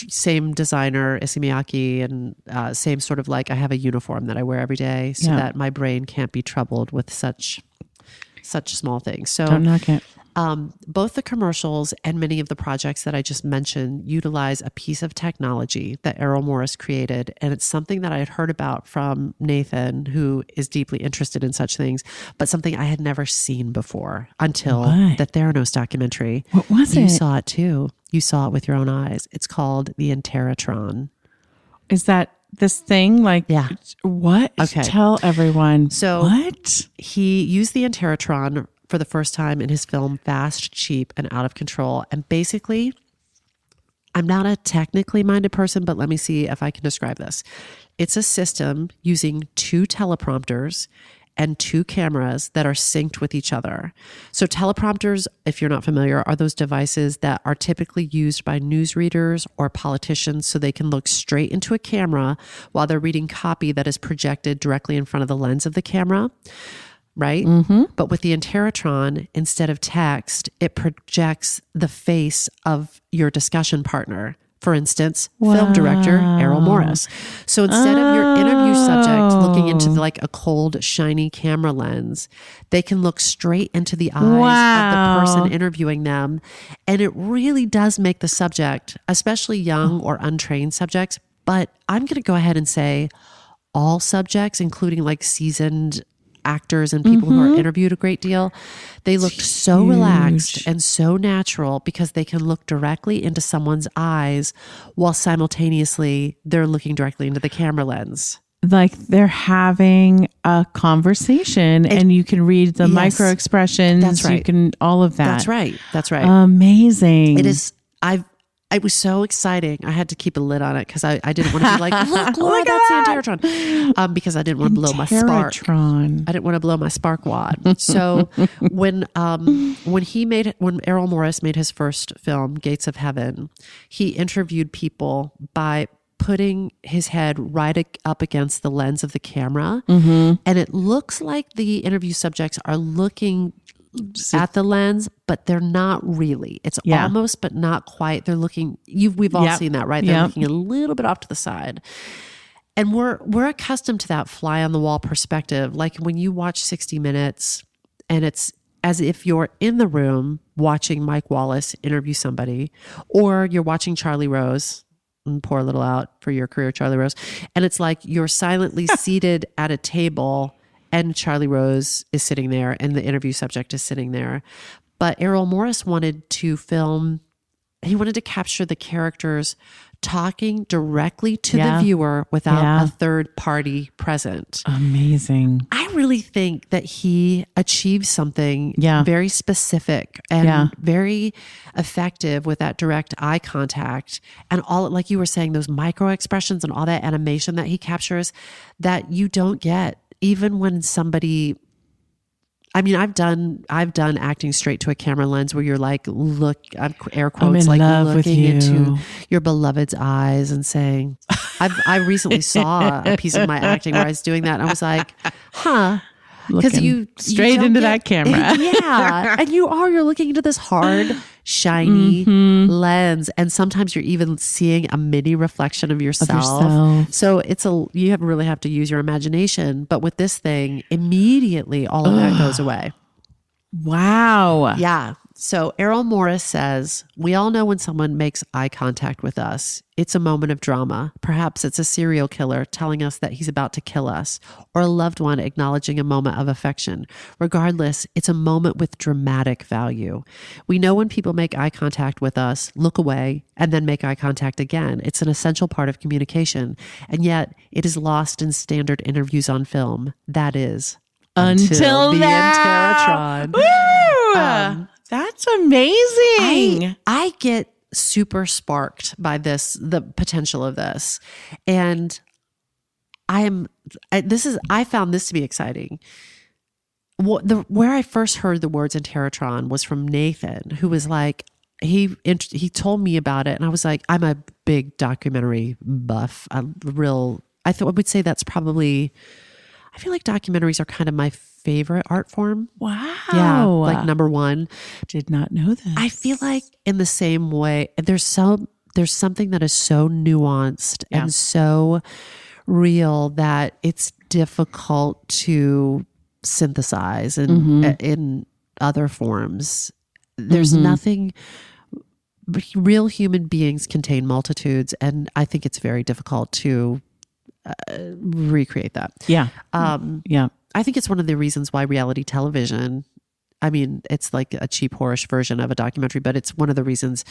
same designer, Issey Miyake, and same sort of like, I have a uniform that I wear every day so that my brain can't be troubled with such small things. So don't knock it. Both the commercials and many of the projects that I just mentioned utilize a piece of technology that Errol Morris created. And it's something that I had heard about from Nathan, who is deeply interested in such things, but something I had never seen before until the Theranos documentary. What was it? You saw it too. You saw it with your own eyes. It's called the Interatron. Is that this thing? Yeah. What? Okay. Tell everyone. So what? He used the Interatron for the first time in his film Fast, Cheap, and Out of Control. And basically, I'm not a technically minded person, but let me see if I can describe this. It's a system using 2 teleprompters and 2 cameras that are synced with each other. So teleprompters, if you're not familiar, are those devices that are typically used by newsreaders or politicians so they can look straight into a camera while they're reading copy that is projected directly in front of the lens of the camera. Right? But with the Interatron, instead of text, it projects the face of your discussion partner. For instance, film director Errol Morris. So instead of your interview subject looking into like a cold, shiny camera lens, they can look straight into the eyes of the person interviewing them. And it really does make the subject, especially young or untrained subjects, but I'm going to go ahead and say all subjects, including like seasoned actors and people who are interviewed a great deal, they look so relaxed and so natural because they can look directly into someone's eyes while simultaneously they're looking directly into the camera lens. Like they're having a conversation and you can read the micro expressions. That's right. You can, all of that. That's right. That's right. Amazing. It is. It was so exciting. I had to keep a lid on it because I didn't want to be like, look, Laura, that's the Interatron. Because I didn't want to blow my spark. I didn't want to blow my spark wad. So when Errol Morris made his first film, Gates of Heaven, he interviewed people by putting his head right up against the lens of the camera. And it looks like the interview subjects are looking at the lens, but they're not really. It's almost, but not quite. They're looking, we've all seen that, right? They're looking a little bit off to the side. And we're accustomed to that fly on the wall perspective. Like when you watch 60 Minutes and it's as if you're in the room watching Mike Wallace interview somebody, or you're watching Charlie Rose, and pour a little out for your career, Charlie Rose. And it's like you're silently seated at a table and Charlie Rose is sitting there and the interview subject is sitting there. But Errol Morris wanted to capture the characters talking directly to the viewer without a third party present. Amazing. I really think that he achieved something very specific and very effective with that direct eye contact and all, like you were saying, those micro expressions and all that animation that he captures that you don't get. Even when somebody, I mean, I've done acting straight to a camera lens where you're like, look, air quotes, like looking into your beloved's eyes and saying, I recently saw a piece of my acting where I was doing that. And I was like, huh. Because you straight into that camera. Yeah. And you're looking into this hard, shiny lens. And sometimes you're even seeing a mini reflection of yourself. So you really have to use your imagination. But with this thing, immediately all of that goes away. Wow. Yeah. So Errol Morris says, we all know when someone makes eye contact with us, it's a moment of drama. Perhaps it's a serial killer telling us that he's about to kill us, or a loved one acknowledging a moment of affection. Regardless, it's a moment with dramatic value. We know when people make eye contact with us, look away, and then make eye contact again. It's an essential part of communication, and yet it is lost in standard interviews on film. That is, until the Enteratron. That's amazing. I get super sparked by the potential of this. And I found this to be exciting. Where I first heard the words Enteratron was from Nathan, who was like, he told me about it. And I was like, I'm a big documentary buff. I would say that's probably, I feel like documentaries are kind of my favorite art form. Wow. Yeah, like number one. Did not know this. I feel like in the same way, there's something that is so nuanced and so real that it's difficult to synthesize in other forms. There's nothing. Real human beings contain multitudes, and I think it's very difficult to recreate that. Yeah. I think it's one of the reasons why reality television, I mean, it's like a cheap, whorish version of a documentary, but it's one of the reasons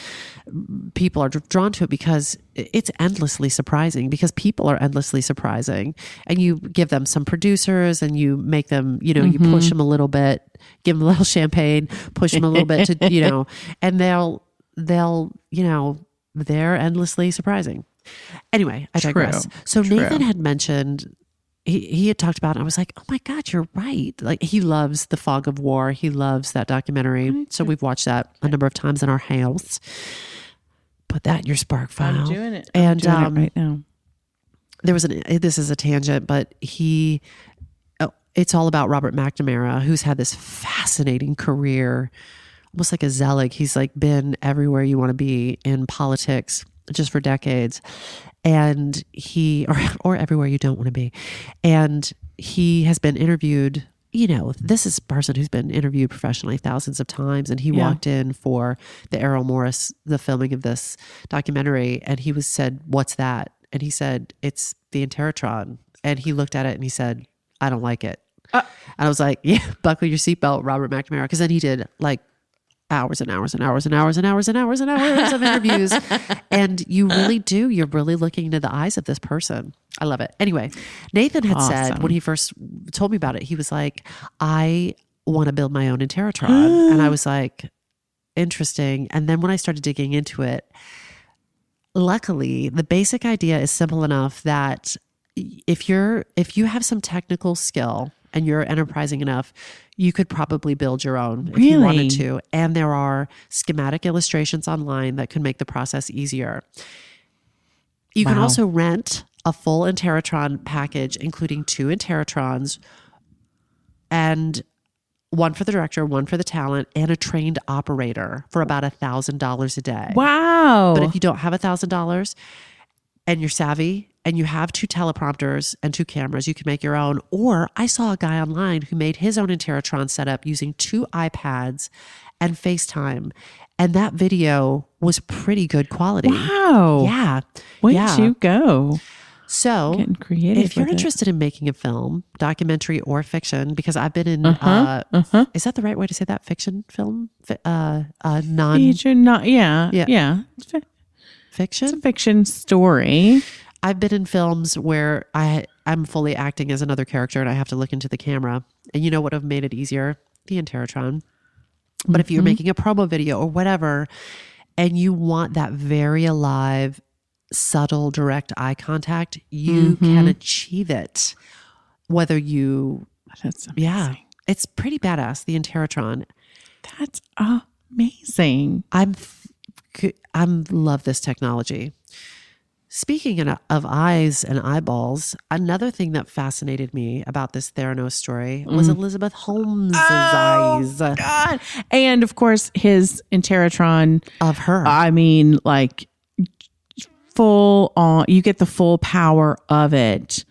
people are drawn to it, because it's endlessly surprising, because people are endlessly surprising, and you give them some producers and you make them, you push them a little bit, give them a little champagne, push them a little bit to, and they're endlessly surprising. Anyway, I digress. So Nathan had mentioned, he had talked about it. I was like, oh my God, you're right. Like, he loves The Fog of War. He loves that documentary. So we've watched that a number of times in our house. Put that in your Spark file. I'm doing it. I'm doing it right now. This is a tangent, but it's all about Robert McNamara, who's had this fascinating career, almost like a Zelig. He's like been everywhere you want to be in politics just for decades. And or everywhere you don't want to be. And he has been interviewed, this is a person who's been interviewed professionally thousands of times. And he walked in for the Errol Morris, the filming of this documentary. And he said, what's that? And he said, it's the Enteratron. And he looked at it and he said, I don't like it. And I was like, yeah, buckle your seatbelt, Robert McNamara. Because then he did like hours and hours and hours and hours and hours and hours and hours of interviews. And you're really looking into the eyes of this person. I love it. Anyway, Nathan had said when he first told me about it, he was like, I want to build my own Enteratron. And I was like, interesting. And then when I started digging into it, luckily the basic idea is simple enough that if you have some technical skill and you're enterprising enough, you could probably build your own if you wanted to. And there are schematic illustrations online that can make the process easier. You can also rent a full Enteratron package, including 2 Enteratrons, and one for the director, one for the talent, and a trained operator for about $1,000 a day. Wow. But if you don't have $1,000 and you're savvy and you have 2 teleprompters and 2 cameras, you can make your own. Or I saw a guy online who made his own Enteratron setup using 2 iPads and FaceTime. And that video was pretty good quality. Wow. Yeah. Where'd you go? So getting creative if you're with interested in making a film, documentary or fiction, because I've been in, is that the right way to say that? Fiction film? Feature, yeah. Fiction? It's a fiction story. I've been in films where I'm fully acting as another character and I have to look into the camera. And you know what would have made it easier? The Enteratron. But if you're making a promo video or whatever, and you want that very alive, subtle, direct eye contact, you can achieve it. Whether you... That's amazing. It's pretty badass, the Enteratron. That's amazing. I'm love this technology. Speaking of eyes and eyeballs, another thing that fascinated me about this Theranos story was Elizabeth Holmes's eyes. God. And of course, his Enteratron Of her. I mean, like full on, you get the full power of it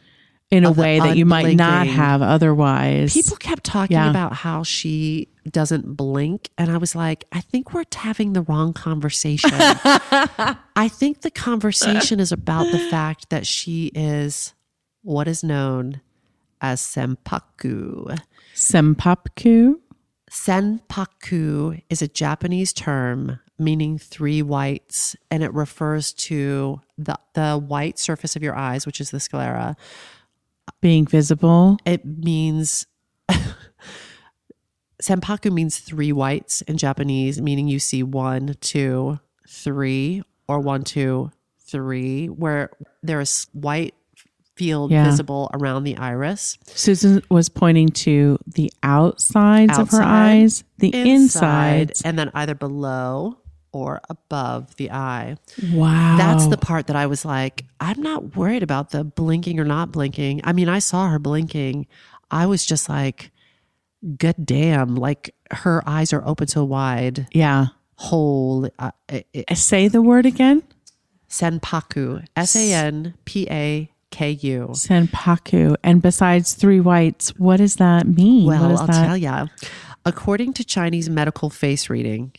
in a way that you might not unblinking. have otherwise. People kept talking about how she doesn't blink. And I was like, I think we're having the wrong conversation. I think the conversation is about the fact that she is what is known as Sanpaku. Sanpaku? Sanpaku is a Japanese term meaning 3 whites, and it refers to the white surface of your eyes, which is the sclera. Being visible. It means Sanpaku means 3 whites in Japanese, meaning you see 1, 2, 3, or 1, 2, 3, where there is white field visible around the iris. Susan was pointing to the outsides of her eyes, the insides, and then either below or above the eye. Wow. That's the part that I was like, I'm not worried about the blinking or not blinking. I mean, I saw her blinking. I was just like, good damn, like her eyes are open so wide. Yeah. Whole. Say the word again. Sanpaku. Sanpaku. Sanpaku. And besides 3 whites, what does that mean? Well, I'll tell you. According to Chinese medical face reading,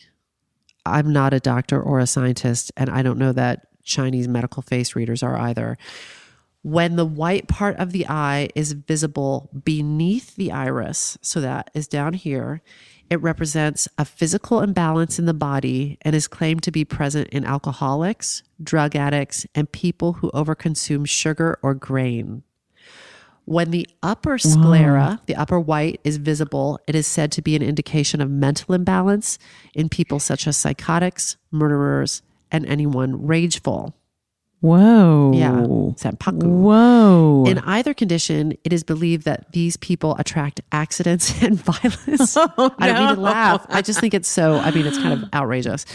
I'm not a doctor or a scientist, and I don't know that Chinese medical face readers are either. When the white part of the eye is visible beneath the iris, so that is down here, it represents a physical imbalance in the body and is claimed to be present in alcoholics, drug addicts, and people who overconsume sugar or grain. When the upper sclera, the upper white, is visible, it is said to be an indication of mental imbalance in people such as psychotics, murderers, and anyone rageful. Whoa. Yeah. Sanpaku. Whoa. In either condition, it is believed that these people attract accidents and violence. I don't mean to laugh. I just think it's so, I mean, it's kind of outrageous.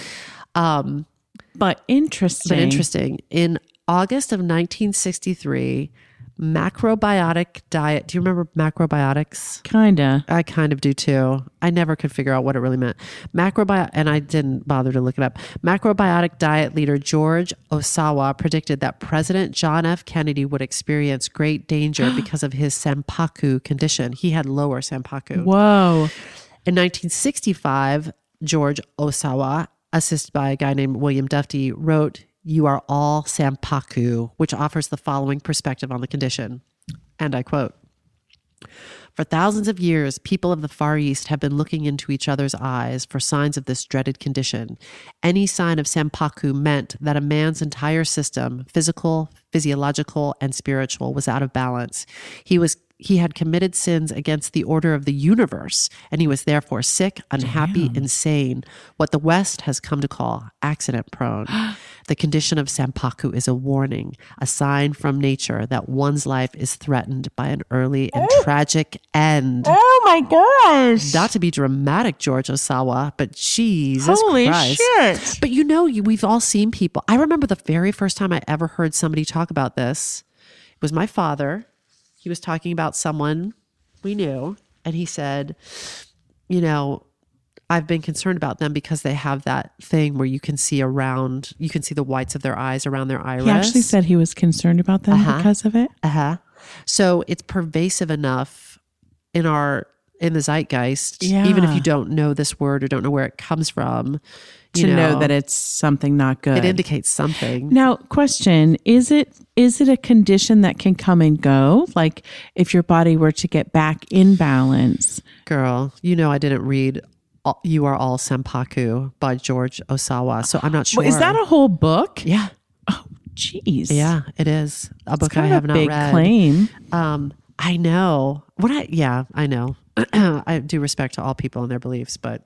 But interesting. In August of 1963, macrobiotic diet. Do you remember macrobiotics? Kinda. I kind of do too. I never could figure out what it really meant. And I didn't bother to look it up. Macrobiotic diet leader George Osawa predicted that President John F. Kennedy would experience great danger because of his Sanpaku condition. He had lower Sanpaku. Whoa. In 1965, George Osawa, assisted by a guy named William Duffy, wrote "You Are All Sanpaku," which offers the following perspective on the condition. And I quote, "For thousands of years, people of the Far East have been looking into each other's eyes for signs of this dreaded condition. Any sign of Sanpaku meant that a man's entire system, physical, physiological, and spiritual, was out of balance. He had committed sins against the order of the universe, and he was therefore sick, unhappy, insane, what the West has come to call accident prone. The condition of Sanpaku is a warning, a sign from nature that one's life is threatened by an early and tragic end." Oh my gosh. Not to be dramatic, George Osawa, but Jesus Holy Christ. shit. But we've all seen people. I remember the very first time I ever heard somebody talk about this. It was my father. He was talking about someone we knew, and he said, I've been concerned about them because they have that thing where you can see the whites of their eyes around their iris. He actually said he was concerned about them because of it. So it's pervasive enough in the zeitgeist, even if you don't know this word or don't know where it comes from, to know that it's something not good. It indicates something. Now, question, is it a condition that can come and go? Like if your body were to get back in balance? Girl, I didn't read "You Are All Sanpaku" by George Osawa, so I'm not sure. Is that a whole book? Yeah. Oh, geez. Yeah, it is. A book I kind have of a not big read. claim. I know. I know. I do respect to all people and their beliefs, but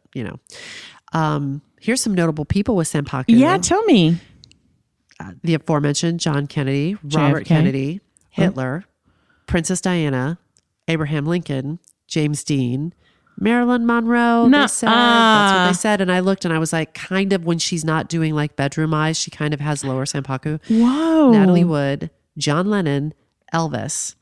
here's some notable people with Sanpaku. Yeah, tell me. The aforementioned John Kennedy, Robert JFK. Kennedy, Hitler, Princess Diana, Abraham Lincoln, James Dean, Marilyn Monroe. No, They said that's what they said. And I looked and I was like, kind of when she's not doing like bedroom eyes, she kind of has lower Sanpaku. Whoa. Natalie Wood, John Lennon, Elvis.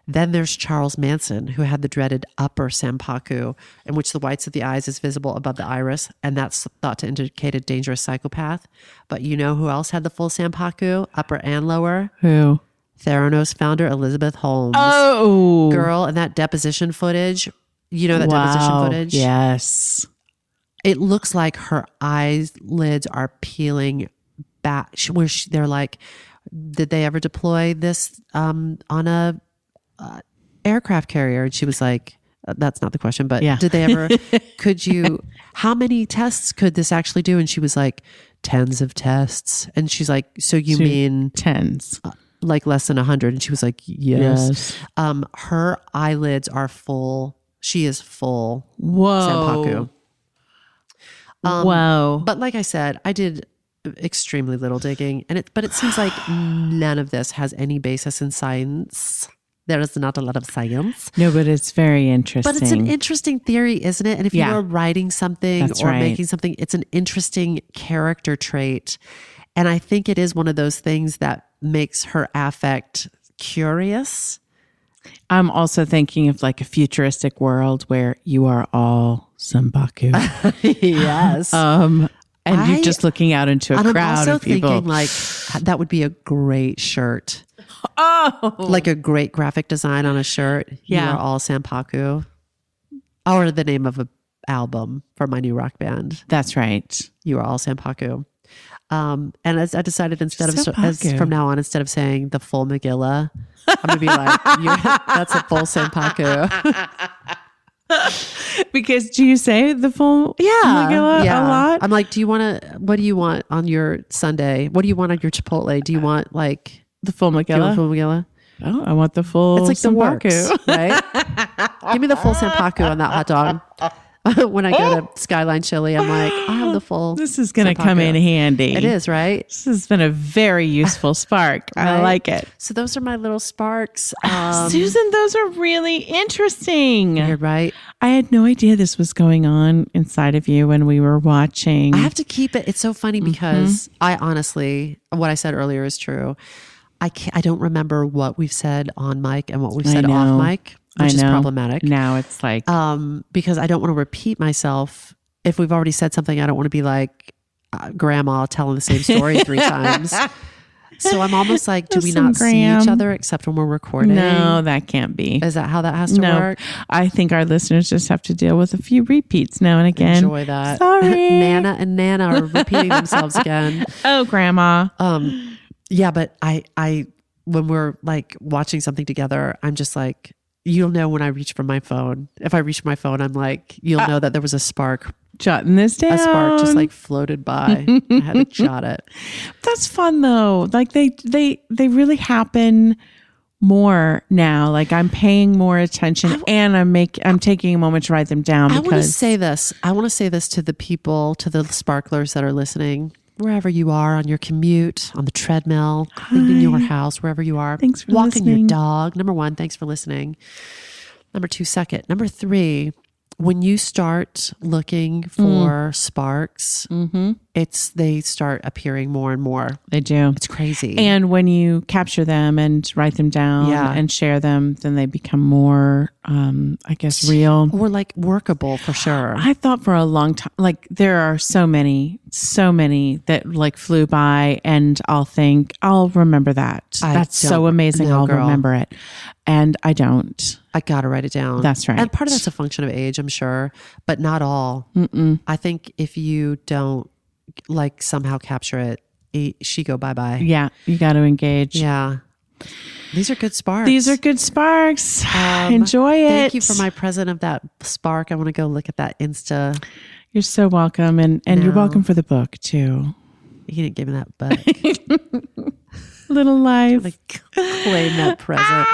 Then there's Charles Manson, who had the dreaded upper Sanpaku, in which the whites of the eyes is visible above the iris, and that's thought to indicate a dangerous psychopath. But you know who else had the full Sanpaku, upper and lower? Who? Theranos founder Elizabeth Holmes. Oh. Girl, and that deposition footage, you know that deposition footage? Yes. It looks like her eyelids are peeling back. They're like, did they ever deploy this on a aircraft carrier? And she was like, that's not the question, but did they ever, how many tests could this actually do? And she was like, tens of tests. And she's like, so you mean tens? Like less than 100? And she was like, yes. Her eyelids are full. She is full. Whoa. Sanpaku. Whoa. But like I said, I did extremely little digging, but it seems like none of this has any basis in science. There is not a lot of science. No, but it's very interesting. But it's an interesting theory, isn't it? And if you are writing something or right. making something, it's an interesting character trait. And I think it is one of those things that makes her affect curious. I'm also thinking of like a futuristic world where you are all Sanpaku. Yes. And you're just looking out into a crowd of people. I'm also thinking like that would be a great shirt. Oh, Like a great graphic design on a shirt. Yeah. You are all Sanpaku. Or the name of an album for my new rock band. that's right. You are all Sanpaku. And as I decided Sanpaku. from now on, instead of saying the full Megillah, I'm going to be like, that's a full Sanpaku. Because do you say the full Megillah a lot? I'm like, what do you want on your Sunday? What do you want on your Chipotle? Do you want like The full do you want Megillah? full Megillah? Oh, I want the full It's like the Sanpaku. works, right? Give me the full Sanpaku on that hot dog. When I go to Skyline Chili, I'm like, I have the full. This is going to Sanpaku. come in handy. It is, right? This has been a very useful spark. I Right? like it. So those are my little sparks. Susan, those are really interesting. You're right. I had no idea this was going on inside of you when we were watching. I have to keep it. It's so funny because I honestly, what I said earlier is true. I don't remember what we've said on mic and what we've said off mic, which is problematic. Now it's like, Because I don't want to repeat myself. If we've already said something, I don't want to be like grandma telling the same story 3 times. So I'm almost like, do we not see each other except when we're recording? no, that can't be. Is that how that has to work? I think our listeners just have to deal with a few repeats now and again. Enjoy that. Sorry. Nana and Nana are repeating themselves again. Oh, grandma. Yeah, but I when we're like watching something together, I'm just like, you'll know when I reach for my phone. If I reach for my phone, I'm like, you'll know that there was a spark. Jotting this down. A spark just like floated by. I had to jot it. That's fun though. Like they really happen more now. Like I'm paying more attention and I'm taking a moment to write them down. I want to say this. I want to say this to the people, to the sparklers that are listening. Wherever you are on your commute, on the treadmill, cleaning your house, wherever you are. Thanks for walking listening. your dog. Number 1, thanks for listening. Number 2, second. Number 3, when you start looking for sparks, they start appearing more and more. They do. It's crazy. And when you capture them and write them down and share them, then they become more, I guess, real. Or like workable for sure. I thought for a long time, like there are so many that like flew by and I'll remember that. That's so amazing. I'll remember it. And I don't. I got to write it down. That's right. And part of that's a function of age, I'm sure, but not all. I think if you don't like somehow capture it, she go bye-bye. Yeah. You got to engage. Yeah. These are good sparks. Enjoy it. Thank you for my present of that spark. I want to go look at that Insta. You're so welcome. And you're welcome for the book too. He didn't give me that book. Little life. Like claim that present.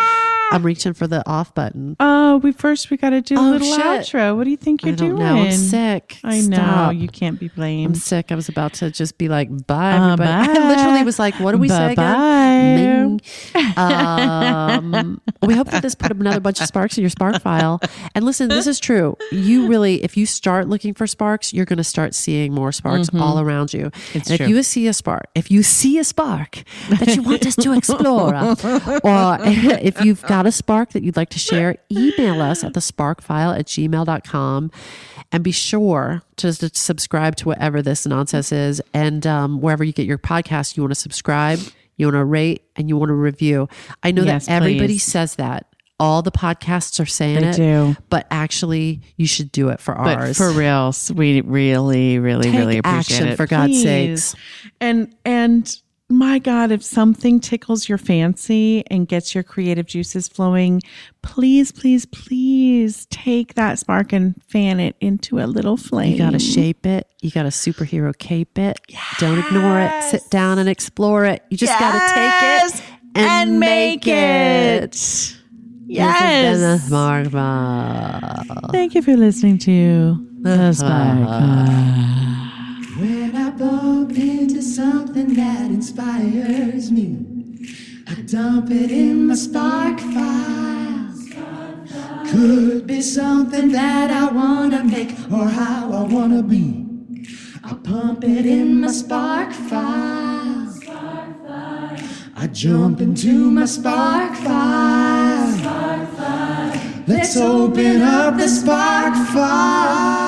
I'm reaching for the off button. Oh, we got to do a little shit. outro. What do you think you're doing? No, I'm sick. I know. Stop. You can't be blamed. I'm sick. I was about to just be like, bye, everybody. Bye. I literally was like, what do we say again? We hope that this put another bunch of sparks in your spark file. And listen, this is true. You really, if you start looking for sparks, you're going to start seeing more sparks all around you. It's and true. if you see a spark that you want us to explore, or if you've got a spark that you'd like to share, email us at thesparkfile@gmail.com, and be sure to subscribe to whatever this nonsense is. And wherever you get your podcast, you want to subscribe, you want to rate, and you want to review. I know Yes, that everybody please. says that. All the podcasts are saying They it, do. but actually you should do it for But ours. for real, we really, really, Take really appreciate action, it. for God's Please. sakes. And my God, if something tickles your fancy and gets your creative juices flowing, please, please, please take that spark and fan it into a little flame. You got to shape it. You got to superhero cape it. Don't ignore it. Sit down and explore it. You just got to take it and make it. Yes. This has been the Spark File. Thank you for listening to The Spark File. When I bump into something that inspires me, I dump it in my spark file. Could be something that I wanna make or how I wanna be. I pump it in my spark file. I jump into my spark file. Let's open up the spark file.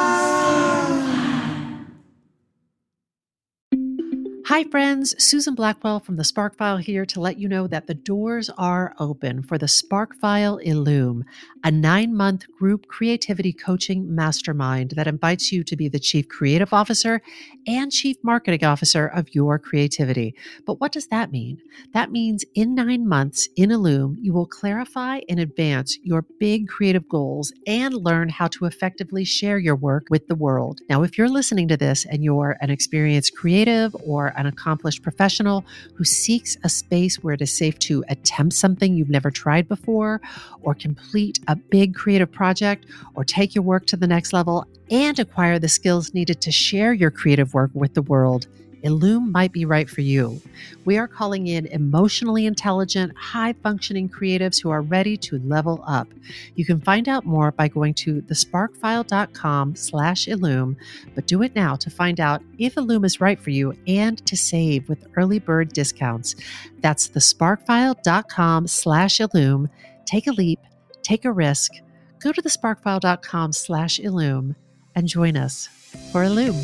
Hi, friends. Susan Blackwell from the Spark File here to let you know that the doors are open for the Spark File Illume, a 9-month group creativity coaching mastermind that invites you to be the chief creative officer and chief marketing officer of your creativity. But what does that mean? That means in 9 months in Illume, you will clarify and advance your big creative goals and learn how to effectively share your work with the world. Now, if you're listening to this and you're an experienced creative or an accomplished professional who seeks a space where it is safe to attempt something you've never tried before, or complete a big creative project, or take your work to the next level and acquire the skills needed to share your creative work with the world, Illume might be right for you. We are calling in emotionally intelligent, high-functioning creatives who are ready to level up. You can find out more by going to thesparkfile.com/Illume, but do it now to find out if Illume is right for you and to save with early bird discounts. That's thesparkfile.com/Illume. Take a leap, take a risk. Go to thesparkfile.com/Illume and join us for Illume.